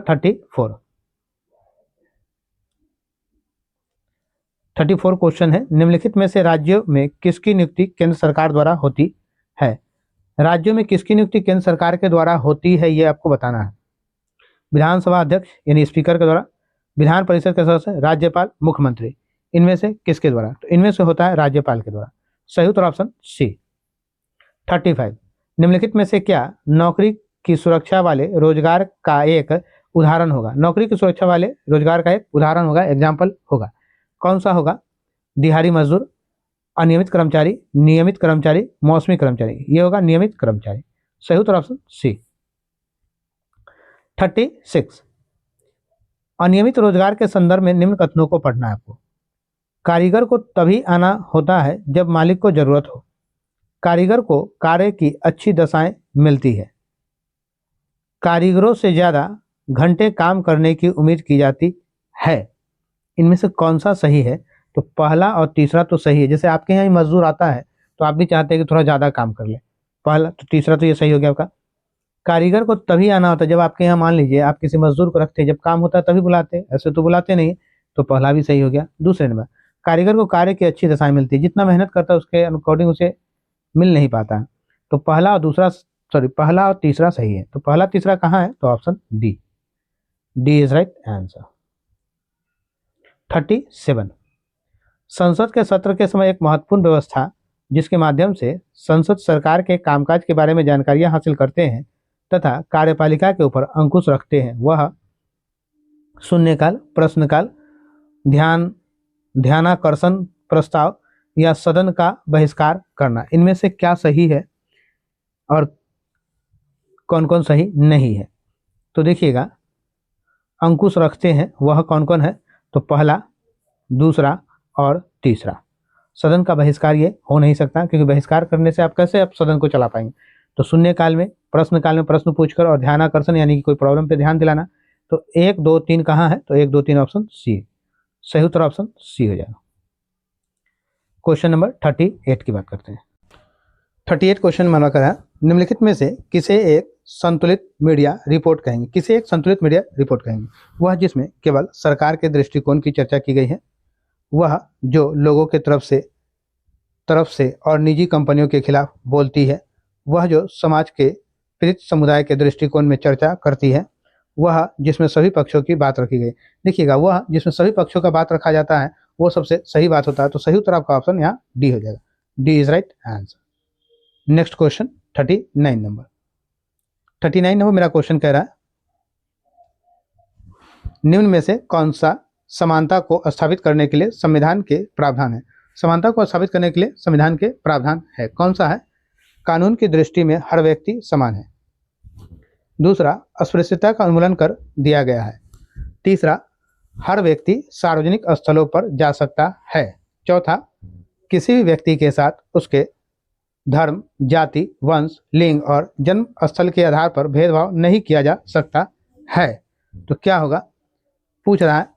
34 question है, निम्नलिखित में से राज्यों में किसकी नियुक्ति केंद्र सरकार द्वारा होती है? राज्यों में किसकी नियुक्ति केंद्र सरकार के द्वारा होती है, ये आपको बताना है। विधानसभा अध्यक्ष यानी स्पीकर के द्वारा, विधान परिषद के सदस्य, राज्यपाल, मुख्यमंत्री, इनमें से किसके द्वारा? तो इनमें से होता है राज्यपाल के द्वारा। सही उत्तर ऑप्शन सी। 35 निम्नलिखित में से क्या नौकरी की सुरक्षा वाले रोजगार का एक उदाहरण होगा? नौकरी की सुरक्षा वाले रोजगार का एक उदाहरण होगा, एग्जाम्पल होगा। कौन सा होगा? दिहाड़ी मजदूर, अनियमित कर्मचारी, नियमित कर्मचारी, मौसमी कर्मचारी। ये होगा नियमित कर्मचारी। सही उत्तर ऑप्शन सी। 36 अनियमित रोजगार के संदर्भ में निम्न कथनों को पढ़ना है आपको। कारीगर को तभी आना होता है जब मालिक को जरूरत हो। कारीगर को कार्य की अच्छी दशाएं मिलती है। कारीगरों से ज्यादा घंटे काम करने की उम्मीद की जाती है। इनमें से कौन सा सही है? तो पहला और तीसरा तो सही है। जैसे आपके यहाँ मजदूर आता है तो आप भी चाहते हैं कि थोड़ा ज़्यादा काम कर ले, पहला तो तीसरा तो ये सही हो गया आपका। कारीगर को तभी आना होता है जब आपके यहाँ, मान लीजिए आप किसी मजदूर को रखते हैं, जब काम होता है तभी बुलाते हैं, ऐसे तो बुलाते नहीं, तो पहला भी सही हो गया। दूसरे नंबर, कारीगर को कार्य की अच्छी दशाएं मिलती है। जितना मेहनत करता है उसके अकॉर्डिंग उसे मिल नहीं पाता है। तो पहला और तीसरा सही है। तो पहला तीसरा कहाँ है? तो option D is right answer. 37 संसद के सत्र के समय एक महत्वपूर्ण व्यवस्था जिसके माध्यम से संसद सरकार के कामकाज के बारे में जानकारियां हासिल करते हैं तथा कार्यपालिका के ऊपर अंकुश रखते हैं, वह शून्यकाल, प्रश्नकाल, ध्यानाकर्षण प्रस्ताव या सदन का बहिष्कार करना। इनमें से क्या सही है और कौन कौन सही नहीं है? तो देखिएगा, अंकुश रखते हैं वह कौन कौन है? तो पहला, दूसरा और तीसरा। सदन का बहिष्कार ये हो नहीं सकता, क्योंकि बहिष्कार करने से आप कैसे सदन को चला पाएंगे? तो शून्यकाल में, प्रश्नकाल में प्रश्न पूछकर और ध्यानाकर्षण यानी कि कोई प्रॉब्लम पे ध्यान दिलाना। तो 1 2 3 कहाँ है? तो 1 2 3 ऑप्शन सी। सही उत्तर ऑप्शन सी हो जाएगा। क्वेश्चन नंबर 38 की बात करते हैं। 38 क्वेश्चन माना करा, निम्नलिखित में से किसे एक संतुलित मीडिया रिपोर्ट कहेंगे? किसे एक संतुलित मीडिया रिपोर्ट कहेंगे? वह जिसमें केवल सरकार के दृष्टिकोण की चर्चा की गई है, वह जो लोगों के तरफ से और निजी कंपनियों के खिलाफ बोलती है, वह जो समाज के पीड़ित समुदाय के दृष्टिकोण में चर्चा करती है, वह जिसमें सभी पक्षों की बात रखी गई। देखिएगा, वह जिसमें सभी पक्षों का बात रखा जाता है वो सबसे सही बात होता है। तो सही उत्तर आपका ऑप्शन यहाँ डी हो जाएगा। D is right answer. Next question 39 number. 39 number मेरा क्वेश्चन कह रहा है, निम्न में से कौन सा समानता को स्थापित करने के लिए संविधान के प्रावधान है? समानता को स्थापित करने के लिए संविधान के प्रावधान है, कौन सा है? कानून की दृष्टि में हर व्यक्ति समान है। दूसरा, अस्पृश्यता का उन्मूलन कर दिया गया है। तीसरा, हर व्यक्ति सार्वजनिक स्थलों पर जा सकता है। चौथा, किसी भी व्यक्ति के साथ उसके धर्म, जाति, वंश, लिंग और जन्म स्थल के आधार पर भेदभाव नहीं किया जा सकता है। तो क्या होगा? पूछ रहा है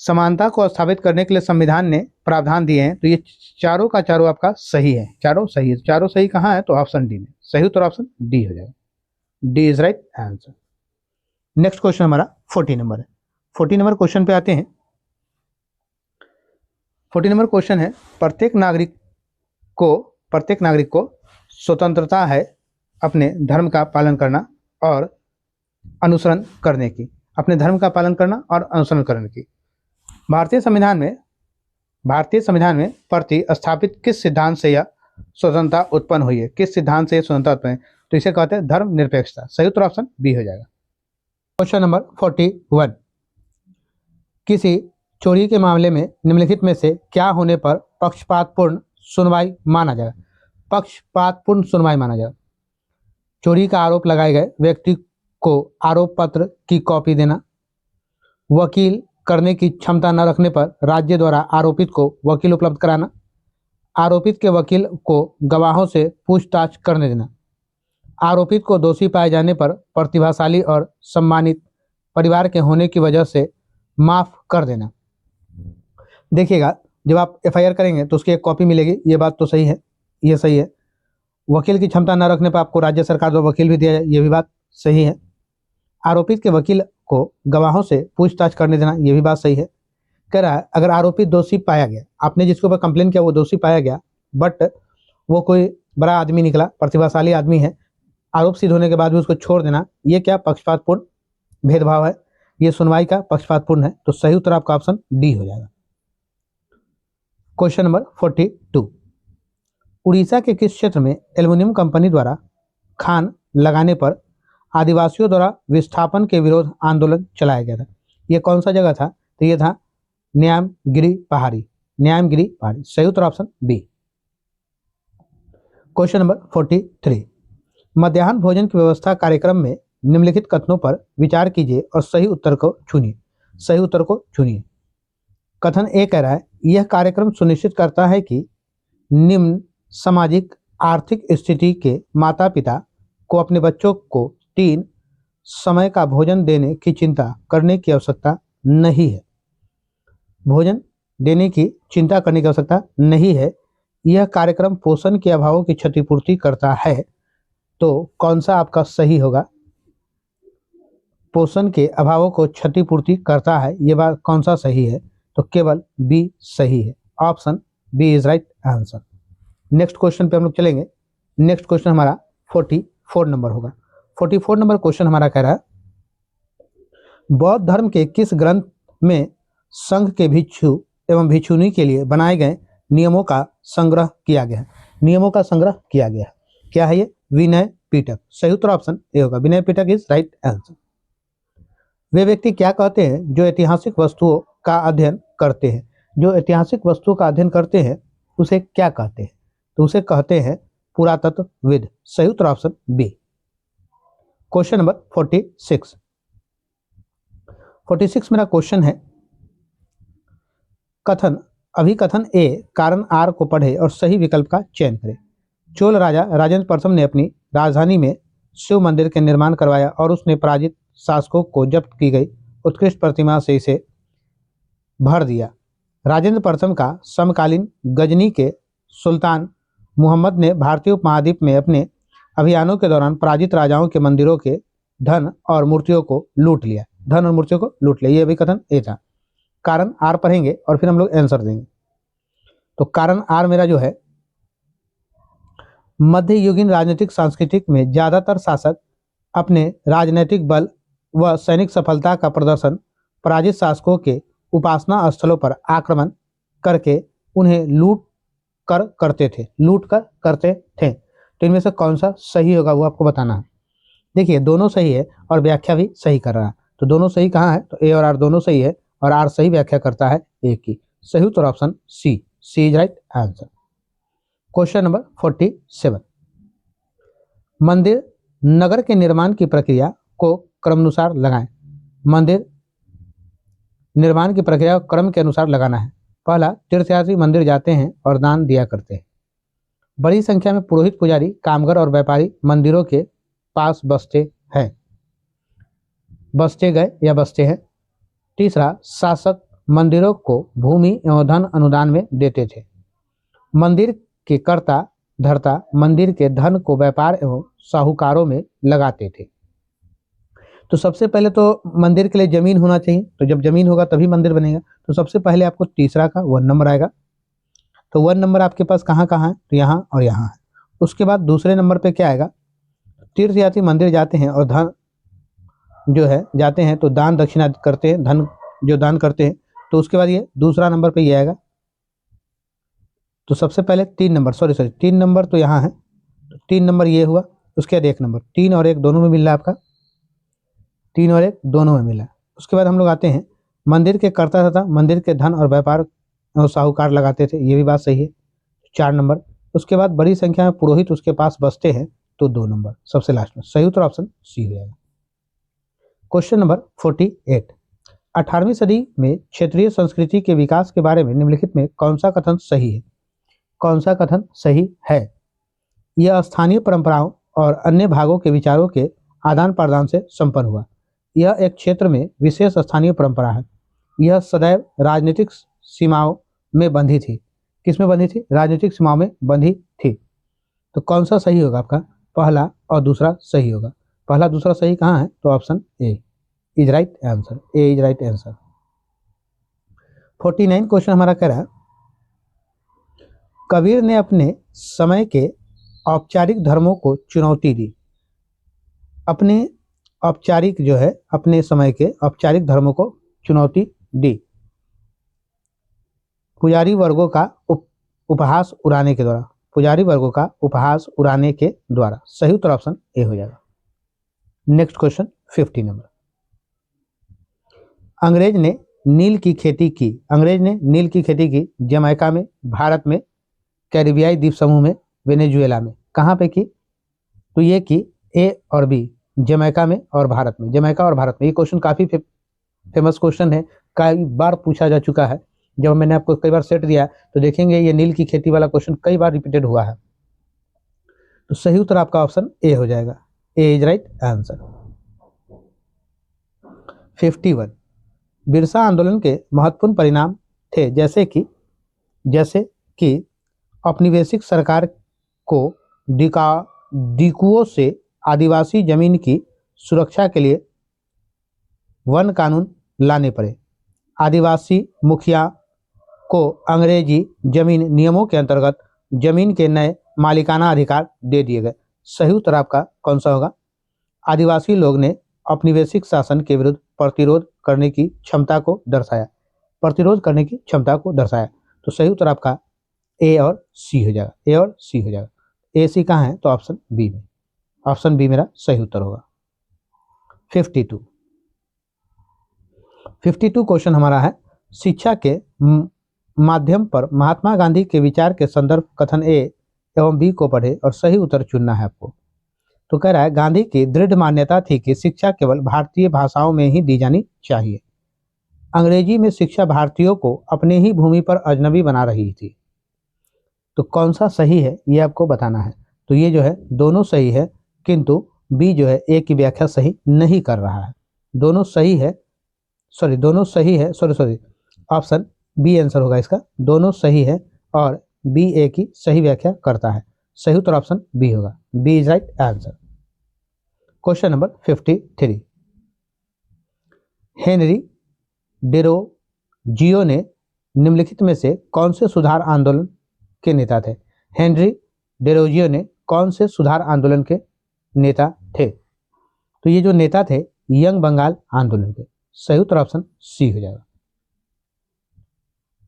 समानता को स्थापित करने के लिए संविधान ने प्रावधान दिए हैं, तो ये चारों का चारों आपका सही है। चारों सही है। चारों सही कहाँ है? तो ऑप्शन डी में। सही उत्तर ऑप्शन डी हो जाएगा। D is right answer. Next question हमारा 40 नंबर है। 40 नंबर क्वेश्चन पे आते हैं। 40 नंबर क्वेश्चन है, प्रत्येक नागरिक को स्वतंत्रता है अपने धर्म का पालन करना और अनुसरण करने की। अपने धर्म का पालन करना और अनुसरण करने की। भारतीय संविधान में प्रतिस्थापित किस सिद्धांत से यह स्वतंत्रता उत्पन्न हुई है? किस सिद्धांत से यह स्वतंत्रता उत्पन्न है? तो इसे कहते हैं धर्मनिरपेक्षता। सही उत्तर ऑप्शन बी हो जाएगा। क्वेश्चन नंबर 41, किसी चोरी के मामले में निम्नलिखित में से क्या होने पर पक्षपातपूर्ण सुनवाई माना जाएगा? पक्षपातपूर्ण सुनवाई माना जाएगा। चोरी का आरोप लगाए गए व्यक्ति को आरोप पत्र की कॉपी देना, वकील करने की क्षमता न रखने पर राज्य द्वारा आरोपित को वकील उपलब्ध कराना, आरोपित के वकील को गवाहों से पूछताछ करने देना, आरोपित को दोषी पाए जाने पर प्रतिभाशाली और सम्मानित परिवार के होने की वजह से माफ कर देना। देखिएगा, जब आप एफआईआर करेंगे तो उसकी एक कॉपी मिलेगी, ये बात तो सही है, ये सही है। वकील की क्षमता न रखने पर आपको राज्य सरकार द्वारा वकील भी दिया जाए, ये भी बात सही है। आरोपित के वकील को गवाहों से पूछताछ करने देना, ये भी बात सही है। कह रहा है अगर आरोपित दोषी पाया गया, आपने जिसके ऊपर कंप्लेन किया वो दोषी पाया गया, बट वो कोई बड़ा आदमी निकला, प्रतिभाशाली आदमी है, आरोप सिद्ध होने के बाद भी उसको छोड़ देना, ये क्या पक्षपातपूर्ण भेदभाव है, ये सुनवाई का पक्षपातपूर्ण है। तो सही उत्तर आपका ऑप्शन डी हो जाएगा। क्वेश्चन नंबर 42, उड़ीसा के किस क्षेत्र में एल्युमिनियम कंपनी द्वारा खान लगाने पर आदिवासियों द्वारा विस्थापन के विरोध आंदोलन चलाया गया था? ये कौन सा जगह था? तो ये था न्यायगिरी पहाड़ी। न्यायगिरी पहाड़ी। सही उत्तर ऑप्शन बी। क्वेश्चन नंबर 43, मध्याह्न भोजन की व्यवस्था कार्यक्रम में निम्नलिखित कथनों पर विचार कीजिए और सही उत्तर को चुनिए। सही उत्तर को चुनिए। कथन ए कह रहा है यह कार्यक्रम सुनिश्चित करता है कि निम्न सामाजिक आर्थिक स्थिति के माता पिता को अपने बच्चों को 3 समय का भोजन देने की चिंता करने की आवश्यकता नहीं है। भोजन देने की चिंता करने की आवश्यकता नहीं है। यह कार्यक्रम पोषण के अभावों की क्षतिपूर्ति करता है। तो कौन सा आपका सही होगा? पोषण के अभावों को क्षतिपूर्ति करता है, ये बात कौन सा सही है? तो केवल बी सही है। Option B is right answer. Next question पे हम लोग चलेंगे। नेक्स्ट क्वेश्चन हमारा 44 नंबर होगा। 44 नंबर क्वेश्चन हमारा कह रहा है बौद्ध धर्म के किस ग्रंथ में संघ के भिक्षु एवं भिक्षुनी के लिए बनाए गए नियमों का संग्रह किया गया है? नियमों का संग्रह किया गया है। क्या है ये? विनय पिटक। सही उत्तर ऑप्शन ए होगा। Vinaya Pitaka is right answer. वे व्यक्ति क्या कहते हैं जो ऐतिहासिक वस्तुओं का अध्ययन करते हैं? जो ऐतिहासिक वस्तुओं का अध्ययन करते हैं उसे क्या कहते हैं? तो उसे कहते हैं पुरातत्वविद। सही उत्तर ऑप्शन बी। Question number 46। 46 मेरा क्वेश्चन है, अभिकथन ए कारण आर को पढ़े और सही विकल्प का चयन करें। चोल राजा राजेंद्र प्रथम ने अपनी राजधानी में शिव मंदिर के निर्माण करवाया और उसने पराजित शासकों को जब्त की गई उत्कृष्ट प्रतिमा से इसे भर दिया। राजेंद्र प्रथम का समकालीन गजनी के सुल्तान मुहम्मद ने भारतीय उपमहाद्वीप में अपने अभियानों के दौरान पराजित राजाओं के मंदिरों के धन और मूर्तियों को लूट लिया। धन और मूर्तियों को लूट लिया। ये अभिकथन ए था। कारण आर पढ़ेंगे और फिर हम लोग आंसर देंगे। तो कारण आर मेरा जो है, मध्ययुगीन राजनीतिक सांस्कृतिक में ज्यादातर शासक अपने राजनीतिक बल व सैनिक सफलता का प्रदर्शन पराजित शासकों के उपासना स्थलों पर आक्रमण करके उन्हें लूट कर करते थे। तो इनमें से कौन सा सही होगा वो आपको बताना है। देखिए दोनों सही है और व्याख्या भी सही कर रहा है। तो दोनों सही कहाँ है, तो ए और आर दोनों सही है और आर सही व्याख्या करता है ए की। सही उत्तर option C is right answer. Question number 47, मंदिर नगर के निर्माण की प्रक्रिया को क्रमानुसार लगाएं। मंदिर निर्माण की प्रक्रिया को क्रम के अनुसार लगाना है। पहला, तीर्थयात्री मंदिर जाते हैं और दान दिया करते हैं। बड़ी संख्या में पुरोहित, पुजारी, कामगर और व्यापारी मंदिरों के पास बसते हैं, बसते गए या बसते हैं। तीसरा, शासक मंदिरों को भूमि एवं धन अनुदान में देते थे। मंदिर के कर्ता धर्ता मंदिर के धन को व्यापार एवं साहूकारों में लगाते थे। तो सबसे पहले तो मंदिर के लिए जमीन होना चाहिए, तो जब जमीन होगा तभी मंदिर बनेगा। तो सबसे पहले आपको तीसरा का 1 नंबर आएगा। तो 1 नंबर आपके पास कहाँ कहाँ है, तो यहाँ और यहाँ है। उसके बाद दूसरे नंबर पे क्या आएगा, तीर्थयात्री मंदिर जाते हैं और धन जो है जाते हैं तो दान दक्षिणा करते हैं, धन जो दान करते हैं। तो उसके बाद ये दूसरा नंबर पे ये आएगा। तो सबसे पहले 3 नंबर, सॉरी 3 नंबर तो यहाँ है, तो 3 नंबर ये हुआ। उसके बाद 1 नंबर, 3 और 1 दोनों में मिल रहा है आपका, 3 और 1 दोनों में मिला। उसके बाद हम लोग आते हैं, मंदिर के कर्ता तथा मंदिर के धन और व्यापार और साहूकार लगाते थे, ये भी बात सही है, 4 नंबर। उसके बाद बड़ी संख्या में पुरोहित उसके पास बसते हैं, तो 2 नंबर सबसे लास्ट में। सही उत्तर ऑप्शन सी हो जाएगा। क्वेश्चन नंबर 48, 18वीं सदी में क्षेत्रीय संस्कृति के विकास के बारे में निम्नलिखित में कौन सा कथन सही है। कौन सा कथन सही है, यह स्थानीय परंपराओं और अन्य भागों के विचारों के आदान प्रदान से संपन्न हुआ। यह एक क्षेत्र में विशेष स्थानीय परंपरा है। यह सदैव राजनीतिक सीमाओं में बंधी थी। किसमें बंधी थी, राजनीतिक सीमाओं में बंधी थी। तो कौन सा सही होगा आपका, पहला और दूसरा सही होगा। पहला दूसरा सही कहाँ है, तो option A is right answer, A is right answer. 49 question हमारा कह रहा है, कबीर ने अपने समय के औपचारिक धर्मों को चुनौती दी। अपने औपचारिक जो है अपने समय के औपचारिक धर्मों को चुनौती दी, पुजारी वर्गों का उपहास उड़ाने के द्वारा, पुजारी वर्गों का उपहास उड़ाने के द्वारा। सही उत्तर ऑप्शन ए हो जाएगा। नेक्स्ट क्वेश्चन 50 नंबर, अंग्रेज ने नील की खेती की। अंग्रेज ने नील की खेती की जमैका में, भारत में, कैरिबियाई द्वीप समूह में, वेनेजुएला में। कहाँ पे की, तो ये की ए और बी, जमैका में और भारत में। जमैका और भारत में, ये क्वेश्चन काफी फेमस क्वेश्चन है, कई बार पूछा जा चुका है। जब मैंने आपको कई बार सेट दिया तो देखेंगे ये नील की खेती वाला क्वेश्चन कई बार रिपीटेड हुआ है। तो सही उत्तर आपका ऑप्शन ए हो जाएगा, A is right answer. 51, Birsa आंदोलन के महत्वपूर्ण परिणाम थे, जैसे कि औपनिवेशिक सरकार को डिकुओं से आदिवासी जमीन की सुरक्षा के लिए वन कानून लाने पड़े। आदिवासी मुखिया को अंग्रेजी जमीन नियमों के अंतर्गत जमीन के नए मालिकाना अधिकार दे दिए गए। सही उत्तर आपका कौन सा होगा, आदिवासी लोग ने औपनिवेशिक शासन के विरुद्ध प्रतिरोध करने की क्षमता को दर्शाया, प्रतिरोध करने की क्षमता को दर्शाया। तो सही उत्तर आपका ए और सी हो जाएगा, ए और सी हो जाएगा। ए सी कहाँ है, तो ऑप्शन बी में, ऑप्शन बी मेरा सही उत्तर होगा। 52 क्वेश्चन हमारा है, शिक्षा के माध्यम पर महात्मा गांधी के विचार के संदर्भ कथन ए एवं बी को पढ़े और सही उत्तर चुनना है आपको। तो कह रहा है, गांधी की दृढ़ मान्यता थी कि शिक्षा केवल भारतीय भाषाओं में ही दी जानी चाहिए। अंग्रेजी में शिक्षा भारतीयों को अपने ही भूमि पर अजनबी बना रही थी। तो कौन सा सही है ये आपको बताना है। तो ये जो है दोनों सही है, किंतु बी जो है ए की व्याख्या सही नहीं कर रहा है। दोनों सही है, सॉरी ऑप्शन बी आंसर होगा इसका। दोनों सही है और बी ए की सही व्याख्या करता है। सही उत्तर ऑप्शन बी होगा, B is right answer. Question number 53, Henry Derozio ने निम्नलिखित में से कौन से सुधार आंदोलन के नेता थे। हेनरी डेरोजियो ने कौन से सुधार आंदोलन के नेता थे। तो ये जो नेता थे यंग बंगाल आंदोलन के। सही उत्तर ऑप्शन सी हो जाएगा।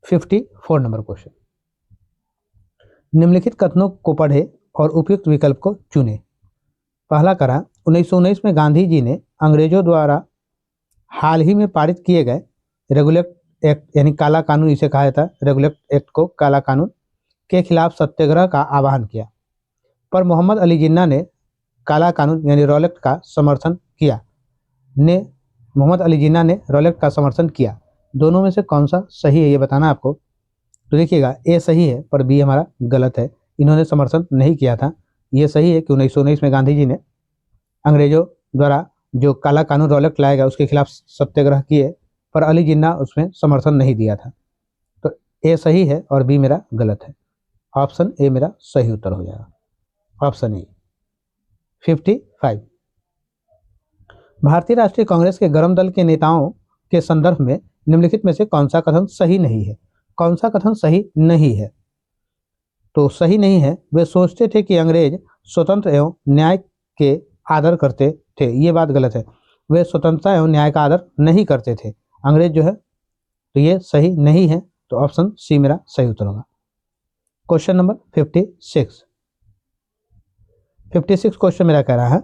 54 नंबर क्वेश्चन, निम्नलिखित कथनों को पढ़े और उपयुक्त विकल्प को चुने। पहला करा 1919 में गांधी जी ने अंग्रेजों द्वारा हाल ही में पारित किए गए रेगुलेट एक्ट यानी काला कानून इसे कहा जाता है, रेगुलेट एक्ट को काला कानून के खिलाफ सत्याग्रह का आह्वान किया, पर मोहम्मद अली जिन्ना ने काला कानून यानी रॉलेक्ट का समर्थन किया। मोहम्मद अली जिन्ना ने रॉलेक्ट का समर्थन किया। दोनों में से कौन सा सही है ये बताना आपको। तो देखिएगा ए सही है पर बी हमारा गलत है, इन्होंने समर्थन नहीं किया था। ये सही है कि 1919 में गांधी जी ने अंग्रेजों द्वारा जो काला कानून रॉलेक्ट लाया गया उसके खिलाफ सत्याग्रह किए, पर अली जिन्ना उसमें समर्थन नहीं दिया था। तो ए सही है और बी मेरा गलत है। ऑप्शन ए मेरा सही उत्तर हो जाएगा, ऑप्शन ए। 55, भारतीय राष्ट्रीय कांग्रेस के गरम दल के नेताओं के संदर्भ में निम्नलिखित में से कौन सा कथन सही नहीं है। कौन सा कथन सही नहीं है? तो सही नहीं है, वे सोचते थे कि अंग्रेज स्वतंत्र एवं न्याय के आदर करते थे। ये बात गलत है, वे स्वतंत्रता एवं न्याय का आदर नहीं करते थे अंग्रेज जो है। तो ये सही नहीं है, तो ऑप्शन सी मेरा सही उत्तर होगा। क्वेश्चन नंबर 56, 56 क्वेश्चन मेरा कह रहा है,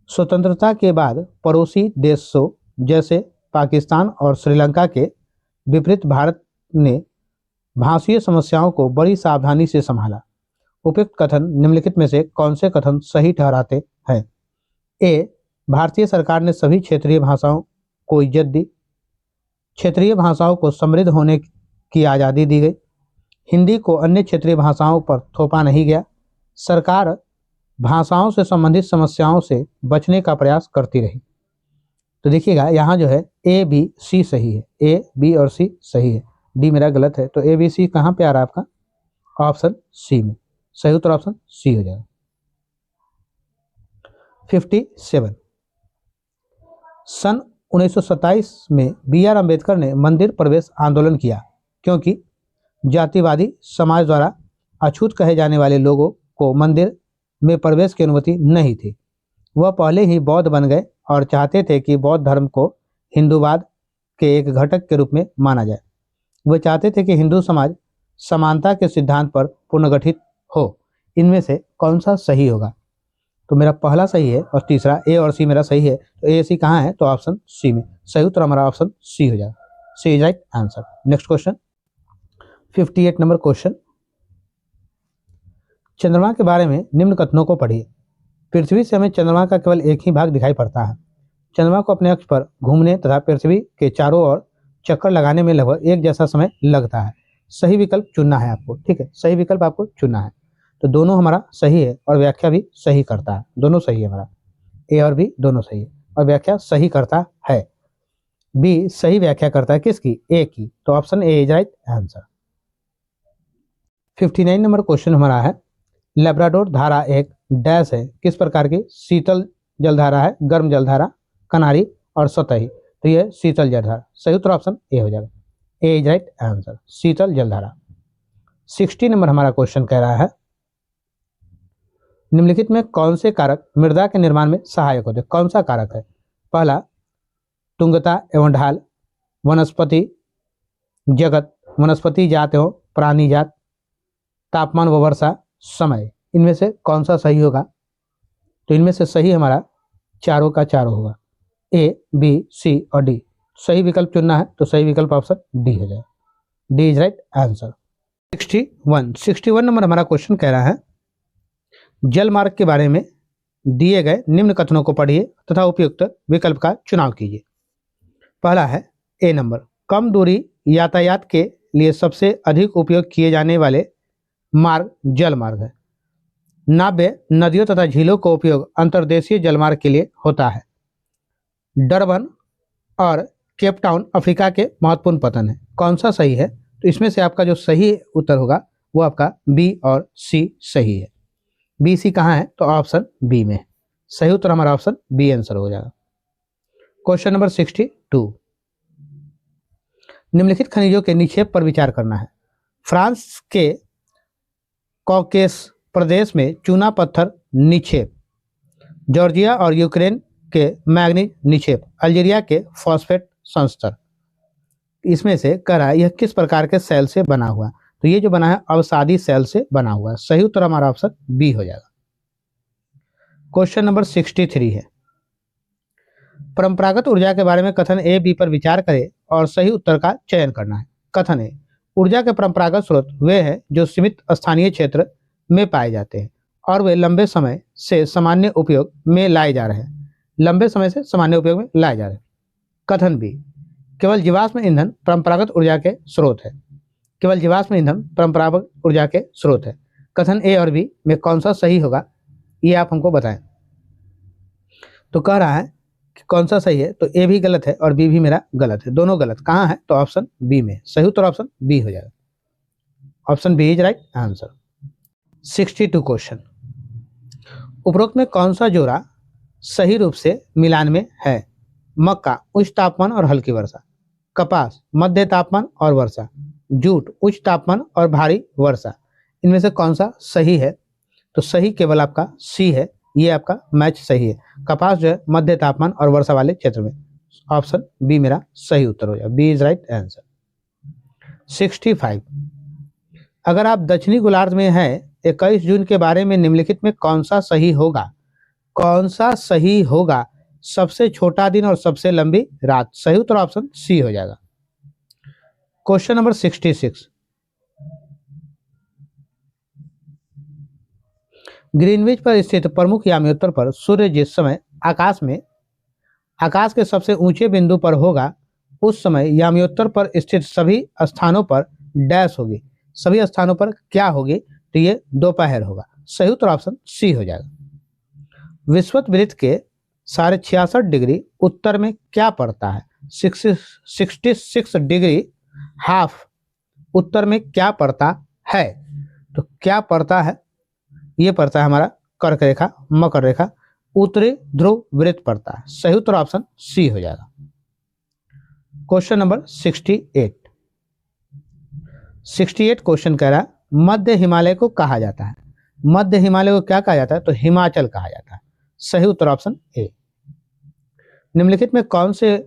स्वतंत्रता के बाद पड़ोसी देशों जैसे पाकिस्तान और श्रीलंका के विपरीत भारत ने भाषीय समस्याओं को बड़ी सावधानी से संभाला। उपयुक्त कथन निम्नलिखित में से कौन से कथन सही ठहराते हैं? ए, भारतीय सरकार ने सभी क्षेत्रीय भाषाओं को इज्जत दी, क्षेत्रीय भाषाओं को समृद्ध होने की आज़ादी दी गई, हिंदी को अन्य क्षेत्रीय भाषाओं पर थोपा नहीं गया, सरकार भाषाओं से संबंधित समस्याओं से बचने का प्रयास करती रही। तो देखिएगा यहाँ जो है ए बी सी सही है, ए बी और सी सही है, डी मेरा गलत है। तो ए बी सी कहाँ पे आ रहा है आपका? ऑप्शन सी में। सही उत्तर ऑप्शन सी हो जाएगा। 57, सन 1927 में बी आर अम्बेडकर ने मंदिर प्रवेश आंदोलन किया क्योंकि जातिवादी समाज द्वारा अछूत कहे जाने वाले लोगों को मंदिर में प्रवेश की अनुमति नहीं थी। वह पहले ही बौद्ध बन गए और चाहते थे कि बौद्ध धर्म को हिंदूवाद के एक घटक के रूप में माना जाए। वे चाहते थे कि हिंदू समाज समानता के सिद्धांत पर पुनर्गठित हो। इनमें से कौन सा सही होगा? तो मेरा पहला सही है और तीसरा ए और सी मेरा सही है। तो ए सी कहाँ है? तो ऑप्शन सी में। सही उत्तर हमारा ऑप्शन सी हो जाएगा। C is right answer. Next question 58 number question, चंद्रमा के बारे में निम्न कथनों को पढ़िए। पृथ्वी से हमें चंद्रमा का केवल एक ही भाग दिखाई पड़ता है। चंद्रमा को अपने अक्ष पर घूमने तथा पृथ्वी के चारों ओर चक्कर लगाने में लगभग एक जैसा समय लगता है। सही विकल्प चुनना है आपको, ठीक है, सही विकल्प आपको चुनना है। तो दोनों हमारा सही है और व्याख्या भी सही करता है। दोनों सही है हमारा, ए और बी दोनों सही है और व्याख्या सही करता है। बी सही व्याख्या करता है किसकी? ए की। तो option A is right answer. 59 number question हमारा है, लेब्राडोर धारा एक डैश है, किस प्रकार की? शीतल जलधारा है, गर्म जलधारा, कनारी और सतही। तो ये शीतल जलधारा। सही उत्तर ऑप्शन ए हो जाएगा। ए इज राइट आंसर, शीतल जलधारा। 60 नंबर हमारा क्वेश्चन कह रहा है, निम्नलिखित में कौन से कारक मृदा के निर्माण में सहायक होते हैं? कौन सा कारक है? पहला तुंगता एवं ढाल, वनस्पति जगत, वनस्पति जात एवं प्राणी जात, तापमान व वर्षा, समय। इनमें से कौन सा सही होगा? तो इनमें से सही हमारा चारों का चारों होगा, ए बी सी और डी। सही विकल्प चुनना है तो सही विकल्प ऑप्शन डी हो जाए। D is right answer. 61 number हमारा क्वेश्चन कह रहा है, जल मार्ग के बारे में दिए गए निम्न कथनों को पढ़िए तथा उपयुक्त विकल्प का चुनाव कीजिए। पहला है ए नंबर, कम दूरी यातायात के लिए सबसे अधिक उपयोग किए जाने वाले मार्ग जल मार्ग है। नाव्य नदियों तथा झीलों का उपयोग अंतर्देशीय जलमार्ग के लिए होता है। डरबन और केप टाउन अफ्रीका के महत्वपूर्ण पतन है। कौन सा सही है? तो इसमें से आपका जो सही उत्तर होगा वो आपका बी और सी सही है। बी सी कहाँ है? तो ऑप्शन बी में। सही उत्तर हमारा ऑप्शन बी आंसर हो जाएगा। क्वेश्चन नंबर 62, निम्नलिखित खनिजों के निक्षेप पर विचार करना है। फ्रांस के कॉकेस प्रदेश में चूना पत्थर निक्षेप, जॉर्जिया और यूक्रेन के मैग्नीज निक्षेप, अल्जीरिया के फॉस्फेट संस्तर। इसमें से कह रहा है यह किस प्रकार के सेल से बना हुआ है, तो ये जो बना है अवसादी सेल से बना हुआ है। सही उत्तर हमारा ऑप्शन बी हो जाएगा। क्वेश्चन नंबर 63 है, परंपरागत ऊर्जा के बारे में कथन ए बी पर विचार करें और सही उत्तर का चयन करना है। कथन ए, ऊर्जा के परंपरागत स्रोत वे हैं जो सीमित स्थानीय क्षेत्र में पाए जाते हैं और वे लंबे समय से सामान्य उपयोग में लाए जा रहे हैं। लंबे समय से सामान्य उपयोग में लाए जा रहे हैं। कथन बी, केवल जीवाश्म ईंधन परंपरागत ऊर्जा के स्रोत है। केवल जीवाश्म ईंधन परंपरागत ऊर्जा के स्रोत है। कथन ए और बी में कौन सा सही होगा ये आप हमको बताएं। तो कह रहा है कि कौन सा सही है, तो ए भी गलत है और बी भी मेरा गलत है, दोनों गलत। कहाँ है, तो ऑप्शन बी में। सही उत्तर ऑप्शन बी हो जाएगा। Option B is right answer. 62 question, उपरोक्त में कौन सा जोड़ा सही रूप से मिलान में है। मक्का उच्च तापमान और हल्की वर्षा, कपास मध्य तापमान और वर्षा, जूट उच्च तापमान और भारी वर्षा। इनमें से कौन सा सही है, तो सही केवल आपका सी है, ये आपका मैच सही है। कपास जो है मध्य तापमान और वर्षा वाले क्षेत्र में। ऑप्शन बी मेरा सही उत्तर हो जाए, बी इज राइट आंसर। 65, अगर आप दक्षिणी गोलार्ध में हैं 21 जून के बारे में निम्नलिखित में कौन सा सही होगा। कौन सा सही होगा, सबसे छोटा दिन और सबसे लंबी रात। सही उत्तर ऑप्शन सी हो जाएगा। क्वेश्चन नंबर 66, ग्रीनविच पर स्थित प्रमुख याम्योत्तर पर सूर्य जिस समय आकाश के सबसे ऊंचे बिंदु पर होगा उस समय याम्योत्तर पर स्थित सभी स्थानों पर डैश होगी। सभी स्थानों पर क्या होगी, तो ये दोपहर होगा। सही उत्तर ऑप्शन सी हो जाएगा। विषुवत वृत्त के 66.5 डिग्री उत्तर में क्या पड़ता है। 66 डिग्री हाफ उत्तर में क्या पड़ता है, तो क्या पड़ता है, ये पड़ता है हमारा कर्क रेखा, मकर रेखा, उत्तरी ध्रुव वृत्त पड़ता है। सही उत्तर ऑप्शन सी हो जाएगा। क्वेश्चन नंबर 68 क्वेश्चन कह रहा है मध्य हिमालय को कहा जाता है। मध्य हिमालय को क्या कहा जाता है, तो हिमाचल कहा जाता है। सही उत्तर ऑप्शन ए। निम्नलिखित में कौन से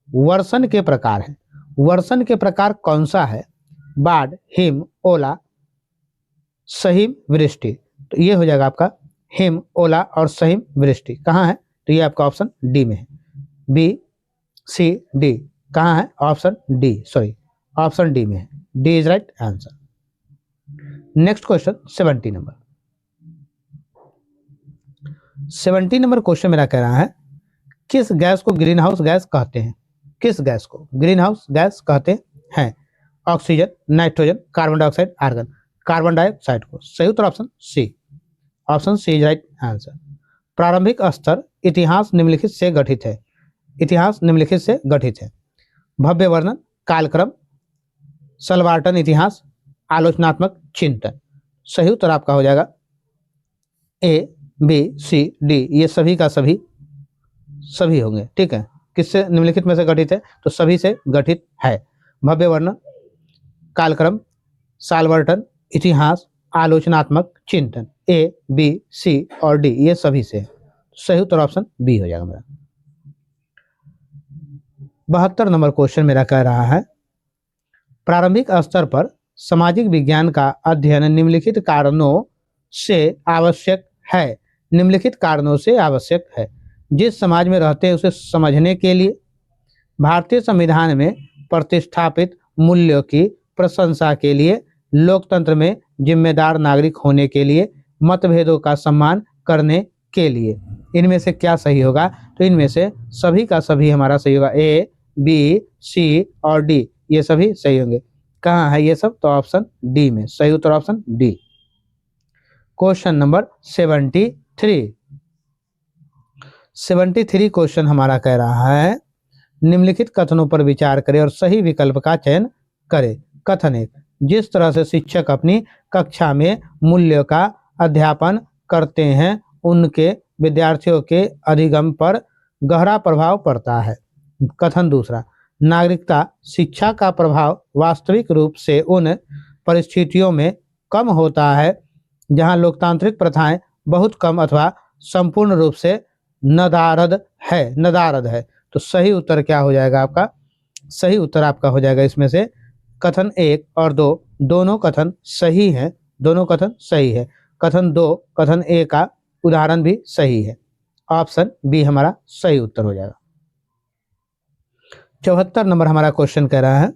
वर्षण के प्रकार है। वर्षण के प्रकार कौन सा है, बाढ़, हिम, ओला, सहीम, वृष्टि। तो ये हो जाएगा आपका हिम, ओला और सहीम वृष्टि। कहाँ है, तो ये आपका ऑप्शन डी में है, बी सी डी। कहाँ है, option D, sorry option D में है, D is right answer. Next question 70 number question मेरा कह रहा है किस गैस को ग्रीन हाउस गैस कहते हैं। किस गैस को ग्रीन हाउस गैस कहते हैं। Oxygen, nitrogen, carbon dioxide, argon. Carbon dioxide को। सही उत्तर option C, option C is right answer. प्रारंभिक स्तर इतिहास निम्नलिखित से गठित है। इतिहास निम्नलिखित से गठित है। भव्य वर्णन, कालक्रम, सलवार्टन इतिहास, आलोचनात्मक चिंतन। सही उत्तर आपका हो जाएगा ए, बी, सी, डी। ये सभी का सभी होंगे, ठीक है। किससे निम्नलिखित में से गठित है, तो सभी से गठित है। भव्य वर्णन, कालक्रम, सालवर्टन इतिहास, आलोचनात्मक चिंतन। ए, बी, सी और डी ये सभी से। सही उत्तर ऑप्शन बी हो जाएगा मेरा। 72 नंबर क्वेश्चन मेरा कह रहा है प्रारंभिक स्तर पर सामाजिक विज्ञान का अध्ययन निम्नलिखित कारणों से आवश्यक है। निम्नलिखित कारणों से आवश्यक है। जिस समाज में रहते हैं उसे समझने के लिए, भारतीय संविधान में प्रतिष्ठापित मूल्यों की प्रशंसा के लिए, लोकतंत्र में जिम्मेदार नागरिक होने के लिए, मतभेदों का सम्मान करने के लिए। इनमें से क्या सही होगा, तो इनमें से सभी का सभी हमारा सही होगा। ए, बी, सी और डी ये सभी सही होंगे। कहाँ है ये सब, तो ऑप्शन डी में। सही उत्तर option D. Question number 73 question हमारा कह रहा है निम्नलिखित कथनों पर विचार करें और सही विकल्प का चयन करें। कथन 1, जिस तरह से शिक्षक अपनी कक्षा में मूल्यों का अध्यापन करते हैं उनके विद्यार्थियों के अधिगम पर गहरा प्रभाव पड़ता है। कथन 2, नागरिकता शिक्षा का प्रभाव वास्तविक रूप से उन परिस्थितियों में कम होता है जहां लोकतांत्रिक प्रथाएं बहुत कम अथवा संपूर्ण रूप से नदारद है। तो सही उत्तर क्या हो जाएगा आपका, सही उत्तर आपका हो जाएगा इसमें से कथन 1 और 2 दोनों कथन सही हैं, दोनों कथन सही है। कथन 2 कथन 1 का उदाहरण भी सही है। ऑप्शन बी हमारा सही उत्तर हो जाएगा। 74 नंबर हमारा क्वेश्चन कह रहा है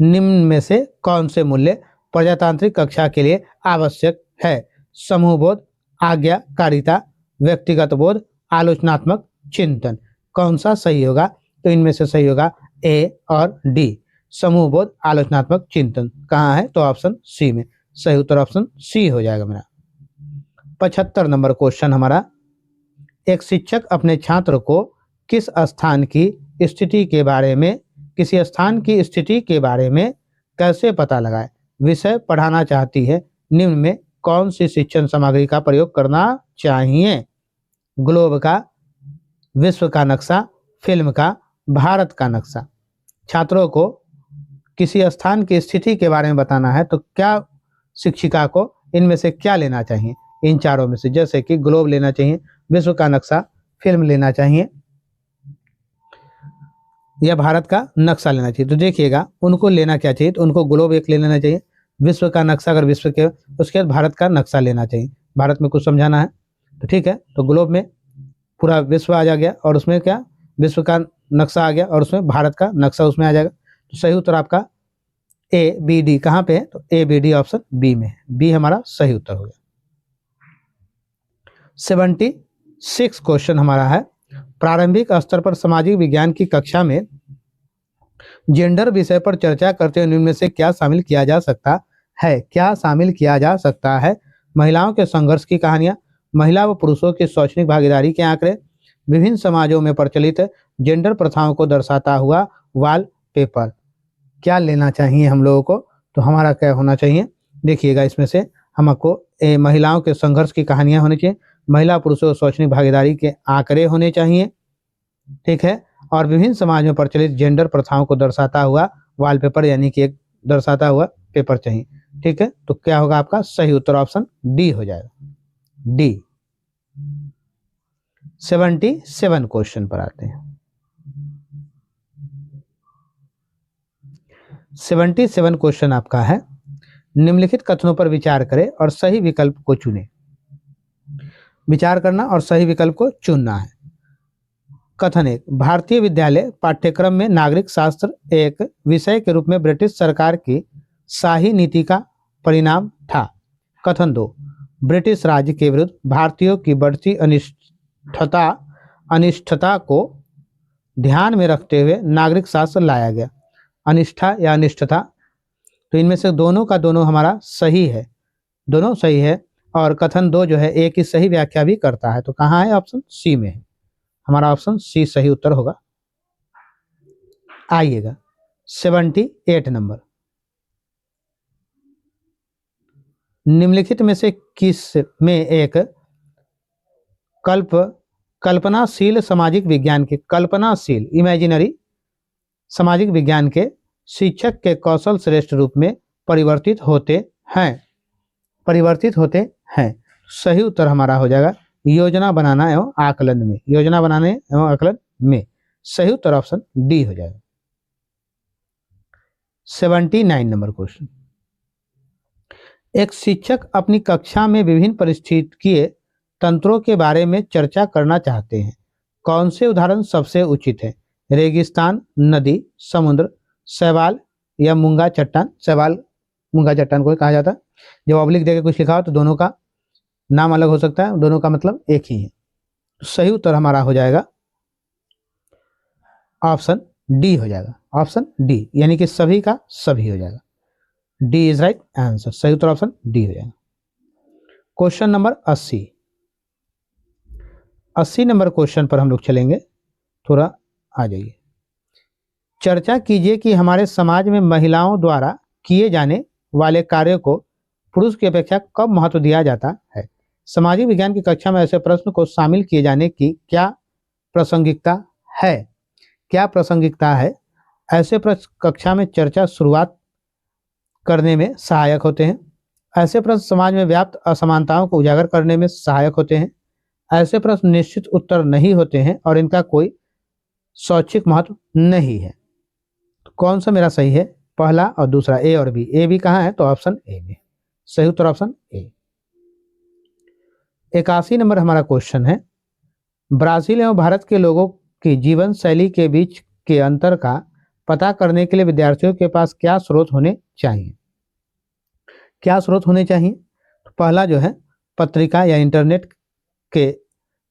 निम्न में से कौन से मूल्य प्रजातांत्रिक कक्षा के लिए आवश्यक है? समूहबोध, आज्ञाकारिता, व्यक्तिगत बोध, आलोचनात्मक चिंतन। कौन सा सही होगा? तो इनमें से सही होगा ए और डी, समूहबोध, आलोचनात्मक चिंतन। कहाँ है? तो ऑप्शन सी में। सही उत्तर ऑप्शन सी हो जाएगा मेरा। 75 नंबर क्वेश्चन हमारा, एक शिक्षक अपने छात्र को किस स्थान की स्थिति के बारे में किसी स्थान की स्थिति के बारे में कैसे पता लगाए? विषय पढ़ाना चाहती है, निम्न में कौन सी शिक्षण सामग्री का प्रयोग करना चाहिए? ग्लोब का, विश्व का नक्शा, फिल्म का, भारत का नक्शा। छात्रों को किसी स्थान की स्थिति के बारे में बताना है तो क्या शिक्षिका को इनमें से क्या लेना चाहिए? इन चारों में से, जैसे कि ग्लोब लेना चाहिए, विश्व का नक्शा, फिल्म लेना चाहिए या भारत का नक्शा लेना चाहिए। तो देखिएगा उनको लेना क्या चाहिए, तो उनको ग्लोब एक ले लेना चाहिए, विश्व का नक्शा अगर विश्व के, उसके बाद भारत का नक्शा लेना चाहिए। भारत में कुछ समझाना है तो ठीक है, तो ग्लोब में पूरा विश्व आ गया और उसमें क्या विश्व का नक्शा आ गया और उसमें भारत का नक्शा उसमें आ जाएगा। तो सही उत्तर आपका ए बी डी कहाँ पे है? तो A B D option B में है। बी हमारा सही उत्तर हो गया। 76 क्वेश्चन हमारा है, प्रारंभिक स्तर पर सामाजिक विज्ञान की कक्षा में जेंडर विषय पर चर्चा करते हुए निम्न में से क्या शामिल किया जा सकता है? क्या शामिल किया जा सकता है? महिलाओं के संघर्ष की कहानियां, महिला व पुरुषों की शैक्षणिक भागीदारी के आंकड़े, विभिन्न समाजों में प्रचलित जेंडर प्रथाओं को दर्शाता हुआ वॉल पेपर। क्या लेना चाहिए हम लोगों को? तो हमारा क्या होना चाहिए? देखिएगा इसमें से हमको महिलाओं के संघर्ष की कहानियां होनी चाहिए, महिला पुरुषों शैक्षणिक भागीदारी के आंकड़े होने चाहिए, ठीक है, और विभिन्न समाज में प्रचलित जेंडर प्रथाओं को दर्शाता हुआ वॉलपेपर यानी कि एक दर्शाता हुआ पेपर चाहिए, ठीक है। तो क्या होगा आपका सही उत्तर ऑप्शन डी हो जाएगा, डी। 77 क्वेश्चन पर आते हैं। 77 क्वेश्चन आपका है, निम्नलिखित कथनों पर विचार करें और सही विकल्प को चुनें। विचार करना और सही विकल्प को चुनना है। कथन 1, भारतीय विद्यालय पाठ्यक्रम में नागरिक शास्त्र एक विषय के रूप में ब्रिटिश सरकार की शाही नीति का परिणाम था। कथन 2, ब्रिटिश राज के विरुद्ध भारतीयों की बढ़ती अनिष्ठता को ध्यान में रखते हुए नागरिक शास्त्र लाया गया। अनिष्ठा या अनिष्ठता, तो इनमें से दोनों का दोनों हमारा सही है, दोनों सही है। और कथन 2 जो है एक ही सही व्याख्या भी करता है, तो कहाँ है? ऑप्शन सी में है, हमारा ऑप्शन सी सही उत्तर होगा। आइएगा 78 नंबर, निम्नलिखित में से किस में एक कल्पनाशील सामाजिक विज्ञान के कल्पनाशील इमेजिनरी सामाजिक विज्ञान के शिक्षक के कौशल श्रेष्ठ रूप में परिवर्तित होते हैं? सही उत्तर हमारा हो जाएगा योजना बनाना एवं आकलन में, योजना बनाने एवं आकलन में। सही उत्तर ऑप्शन डी हो जाएगा। 79 नंबर क्वेश्चन, एक शिक्षक अपनी कक्षा में विभिन्न परिस्थितिकीय तंत्रों के बारे में चर्चा करना चाहते हैं, कौन से उदाहरण सबसे उचित है? रेगिस्तान, नदी, समुद्र, शैवाल या मूंगा चट्टान। शैवाल मूंगा चट्टान को कहा जाता है। जब ऑब्लिक देके कुछ लिखा हो तो दोनों का नाम अलग हो सकता है, दोनों का मतलब एक ही है। सही उत्तर हमारा हो जाएगा ऑप्शन डी हो जाएगा, ऑप्शन डी, यानी कि सभी का सभी हो जाएगा। डी इज राइट आंसर, सही उत्तर ऑप्शन डी हो जाएगा। क्वेश्चन नंबर 80 नंबर क्वेश्चन पर हम लोग चलेंगे, थोड़ा आ जाइए। चर्चा कीजिए कि हमारे समाज में महिलाओं द्वारा किए जाने वाले कार्यों को पुरुष की अपेक्षा कब महत्व दिया जाता है? सामाजिक विज्ञान की कक्षा में ऐसे प्रश्न को शामिल किए जाने की क्या प्रासंगिकता है? क्या प्रासंगिकता है? ऐसे प्रश्न कक्षा में चर्चा शुरुआत करने में सहायक होते हैं। ऐसे प्रश्न समाज में व्याप्त असमानताओं को उजागर करने में सहायक होते हैं। ऐसे प्रश्न निश्चित उत्तर नहीं होते हैं और इनका कोई स्वैच्छिक महत्व नहीं है। तो कौन सा मेरा सही है? पहला और दूसरा, ए और बी। ए बी कहाँ है? तो ऑप्शन ए में। सही उत्तर ऑप्शन ए। 81 नंबर हमारा क्वेश्चन है, ब्राजील एवं भारत के लोगों की जीवन शैली के बीच के अंतर का पता करने के लिए विद्यार्थियों के पास क्या स्रोत होने चाहिए? क्या स्रोत होने चाहिए? तो पहला जो है, पत्रिका या इंटरनेट के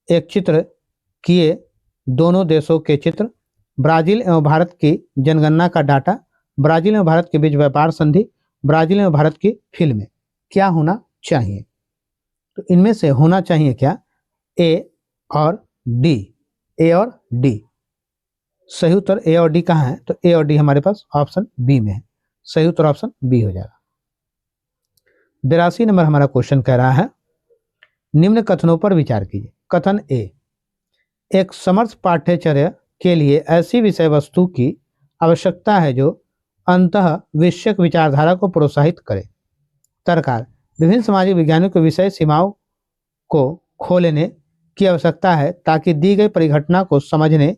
एक चित्र किए दोनों देशों के चित्र, ब्राजील एवं भारत की जनगणना का डाटा, ब्राजील एवं भारत के बीच व्यापार संधि, ब्राजील एवं भारत की फिल्में। क्या होना चाहिए? तो इनमें से होना चाहिए क्या? ए और डी। ए और डी। सही उत्तर ए और डी कहाँ है? तो ए और डी हमारे पास ऑप्शन बी में है। सही उत्तर ऑप्शन बी हो जाएगा। 82 नंबर हमारा क्वेश्चन कह रहा है, निम्न कथनों पर विचार कीजिए। कथन ए, एक समर्थ पाठ्यचर्या के लिए ऐसी विषय वस्तु की आवश्यकता है जो अंतः विषयक विचारधारा को प्रोत्साहित करे। तरकार, विभिन्न सामाजिक विज्ञानों के विषय सीमाओं को खोलने की आवश्यकता है ताकि दी गई परिघटना को समझने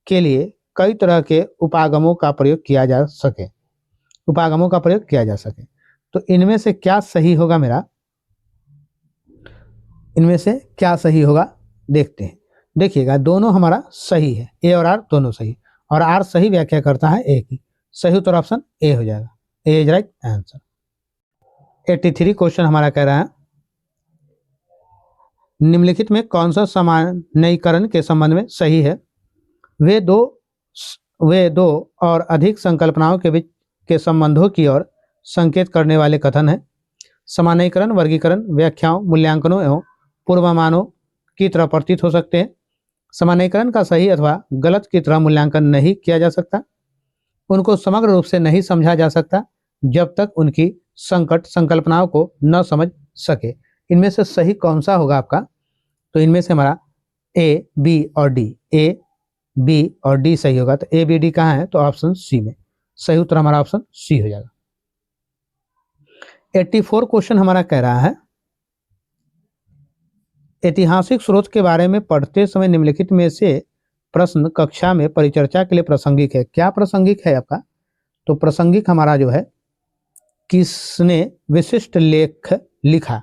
के लिए कई तरह के उपागमों का प्रयोग किया जा सके। उपागमों का प्रयोग किया जा सके। तो इनमें से क्या सही होगा मेरा? इनमें से क्या सही होगा देखते हैं। देखिएगा, दोनों हमारा सही है, ए और आर दोनों सही, और आर सही व्याख्या करता है ए की। सही उत्तर ऑप्शन ए हो जाएगा। A is right answer. 83 question हमारा कह रहा है, निम्नलिखित में कौन सा सामान्यीकरण के संबंध में सही है? वे दो और अधिक संकल्पनाओं के बीच के संबंधों की ओर संकेत करने वाले कथन हैं। सामान्यीकरण वर्गीकरण, व्याख्याओं, मूल्यांकनों एवं पूर्वानुमानों की तरह प्रतीत हो सकते हैं। सामान्यीकरण का सही अथवा गलत की तरह मूल्यांकन नहीं किया जा सकता। उनको समग्र रूप से नहीं समझा जा सकता जब तक उनकी संकट संकल्पनाओं को न समझ सके। इनमें से सही कौन सा होगा आपका? तो इनमें से हमारा ए, बी और डी। ए, बी और डी सही होगा। तो ए, बी, डी कहाँ है? तो ऑप्शन सी में। सही उत्तर हमारा ऑप्शन सी हो जाएगा। 84 क्वेश्चन हमारा कह रहा है, ऐतिहासिक स्रोत के बारे में पढ़ते समय निम्नलिखित में से प्रश्न कक्षा में परिचर्चा के लिए प्रासंगिक है। क्या प्रासंगिक है आपका? तो प्रासंगिक हमारा जो है, किसने विशिष्ट लेख लिखा,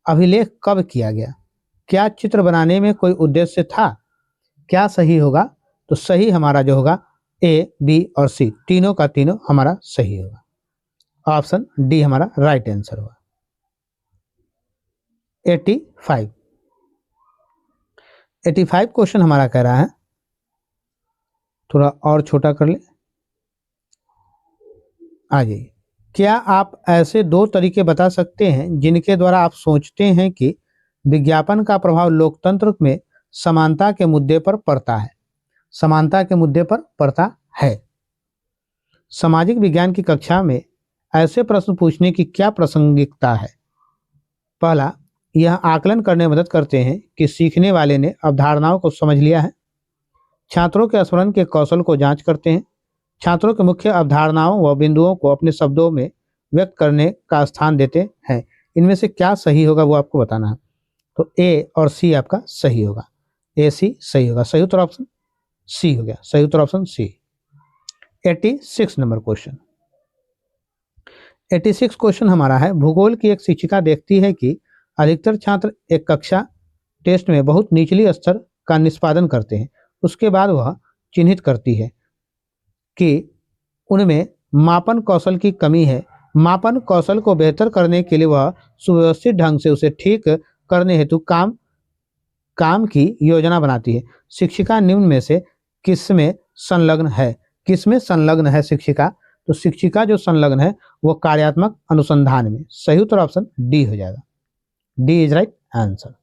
अभिलेख कब किया गया, क्या चित्र बनाने में कोई उद्देश्य था? क्या सही होगा? तो सही हमारा जो होगा ए, बी और सी, तीनों का तीनों हमारा सही होगा। ऑप्शन डी हमारा राइट आंसर होगा। 85 क्वेश्चन हमारा कह रहा है, थोड़ा और छोटा कर ले, आ जाइए। क्या आप ऐसे दो तरीके बता सकते हैं जिनके द्वारा आप सोचते हैं कि विज्ञापन का प्रभाव लोकतंत्र में समानता के मुद्दे पर पड़ता है? समानता के मुद्दे पर पड़ता है। सामाजिक विज्ञान की कक्षा में ऐसे प्रश्न पूछने की क्या प्रासंगिकता है? पहला, यह आकलन करने में मदद करते हैं कि सीखने वाले ने अवधारणाओं को समझ लिया है। छात्रों के स्मरण के कौशल को जांच करते हैं। छात्रों के मुख्य अवधारणाओं व बिंदुओं को अपने शब्दों में व्यक्त करने का स्थान देते हैं। इनमें से क्या सही होगा वो आपको बताना है। तो ए और सी आपका सही होगा। ए, सी सही होगा। सही उत्तर ऑप्शन सी हो गया। सही उत्तर option C. 86 number question. 86 question हमारा है, भूगोल की एक शिक्षिका देखती है कि अधिकतर छात्र एक कक्षा टेस्ट में बहुत निचली स्तर का निष्पादन करते हैं। उसके बाद वह चिन्हित करती है कि उनमें मापन कौशल की कमी है। मापन कौशल को बेहतर करने के लिए वह सुव्यवस्थित ढंग से उसे ठीक करने हेतु काम की योजना बनाती है। शिक्षिका निम्न में से किसमें संलग्न है? किसमें संलग्न है शिक्षिका? तो शिक्षिका जो संलग्न है वो कार्यात्मक अनुसंधान में। सही उत्तर ऑप्शन डी हो जाएगा। D is right answer.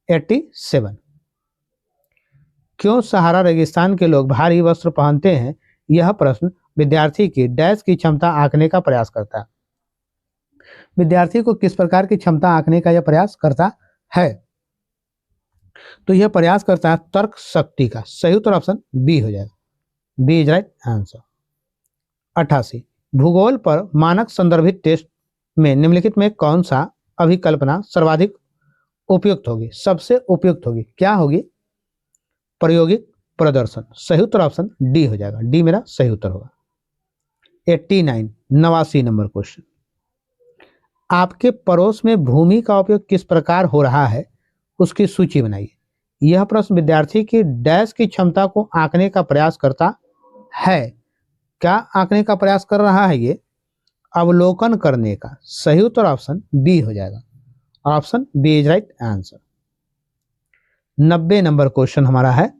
87, क्यों सहारा रेगिस्तान के लोग भारी वस्त्र पहनते हैं? यह प्रश्न विद्यार्थी की डैश की क्षमता आंकने का प्रयास करता है। विद्यार्थी को किस प्रकार की क्षमता आंकने का यह प्रयास करता है? तो यह प्रयास करता है तर्क शक्ति का। सही उत्तर ऑप्शन बी हो जाएगा। B is right answer. 88, भूगोल पर मानक संदर्भित टेस्ट में निम्नलिखित में कौन सा अभिकल्पना सर्वाधिक उपयुक्त होगी? सबसे उपयुक्त होगी क्या होगी? प्रायोगिक, प्रदर्शन। सही उत्तर ऑप्शन डी हो जाएगा, डी मेरा सही उत्तर होगा। 89 89 नंबर क्वेश्चन, आपके पड़ोस में भूमि का उपयोग किस प्रकार हो रहा है उसकी सूची बनाइए। यह प्रश्न विद्यार्थी की डैश की क्षमता को आंकने का प्रयास करता है। क्या आंकने का प्रयास कर रहा है? ये अवलोकन करने का। सही उत्तर ऑप्शन बी हो जाएगा, option B is right answer. 90 number question हमारा है,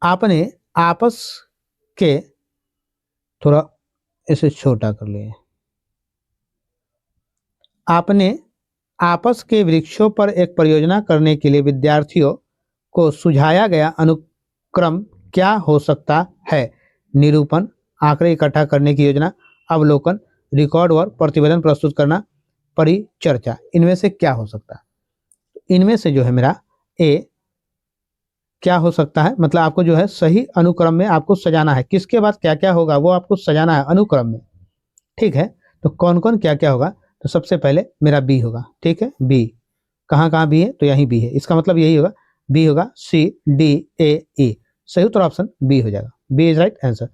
आपने आपस के, थोड़ा इसे छोटा कर लिए, आपने आपस के वृक्षों पर एक परियोजना करने के लिए विद्यार्थियों को सुझाया गया अनुक्रम क्या हो सकता है? निरूपण, आंकड़े इकट्ठा करने की योजना, अवलोकन, रिकॉर्ड वर्क, प्रतिवेदन प्रस्तुत करना, परिचर्चा। इनमें से क्या हो सकता है? इनमें से जो है मेरा ए क्या हो सकता है, मतलब आपको जो है सही अनुक्रम में आपको सजाना है, किसके बाद क्या क्या होगा वो आपको सजाना है अनुक्रम में। ठीक है, तो कौन कौन क्या क्या होगा? तो सबसे पहले मेरा बी होगा। ठीक है, बी कहाँ कहाँ बी है? तो यहीं बी है, इसका मतलब यही होगा, बी होगा, सी डी ए ई। सही उत्तर ऑप्शन बी हो जाएगा, बी इज राइट आंसर।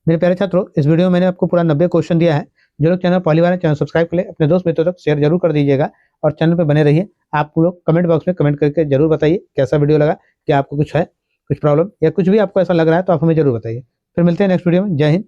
मेरे प्यारे छात्रों, इस वीडियो में मैंने आपको पूरा 90 क्वेश्चन दिया है। जो लोग चैनल पहली बार है, चैनल सब्सक्राइब कर ले, अपने दोस्त मित्रों तक शेयर जरूर कर दीजिएगा और चैनल पर बने रहिए। आप लोग कमेंट बॉक्स में कमेंट करके जरूर बताइए कैसा वीडियो लगा, क्या आपको कुछ है, कुछ प्रॉब्लम या कुछ भी आपको ऐसा लग रहा है तो आप हमें जरूर बताइए। फिर मिलते हैं नेक्स्ट वीडियो में। जय हिंद,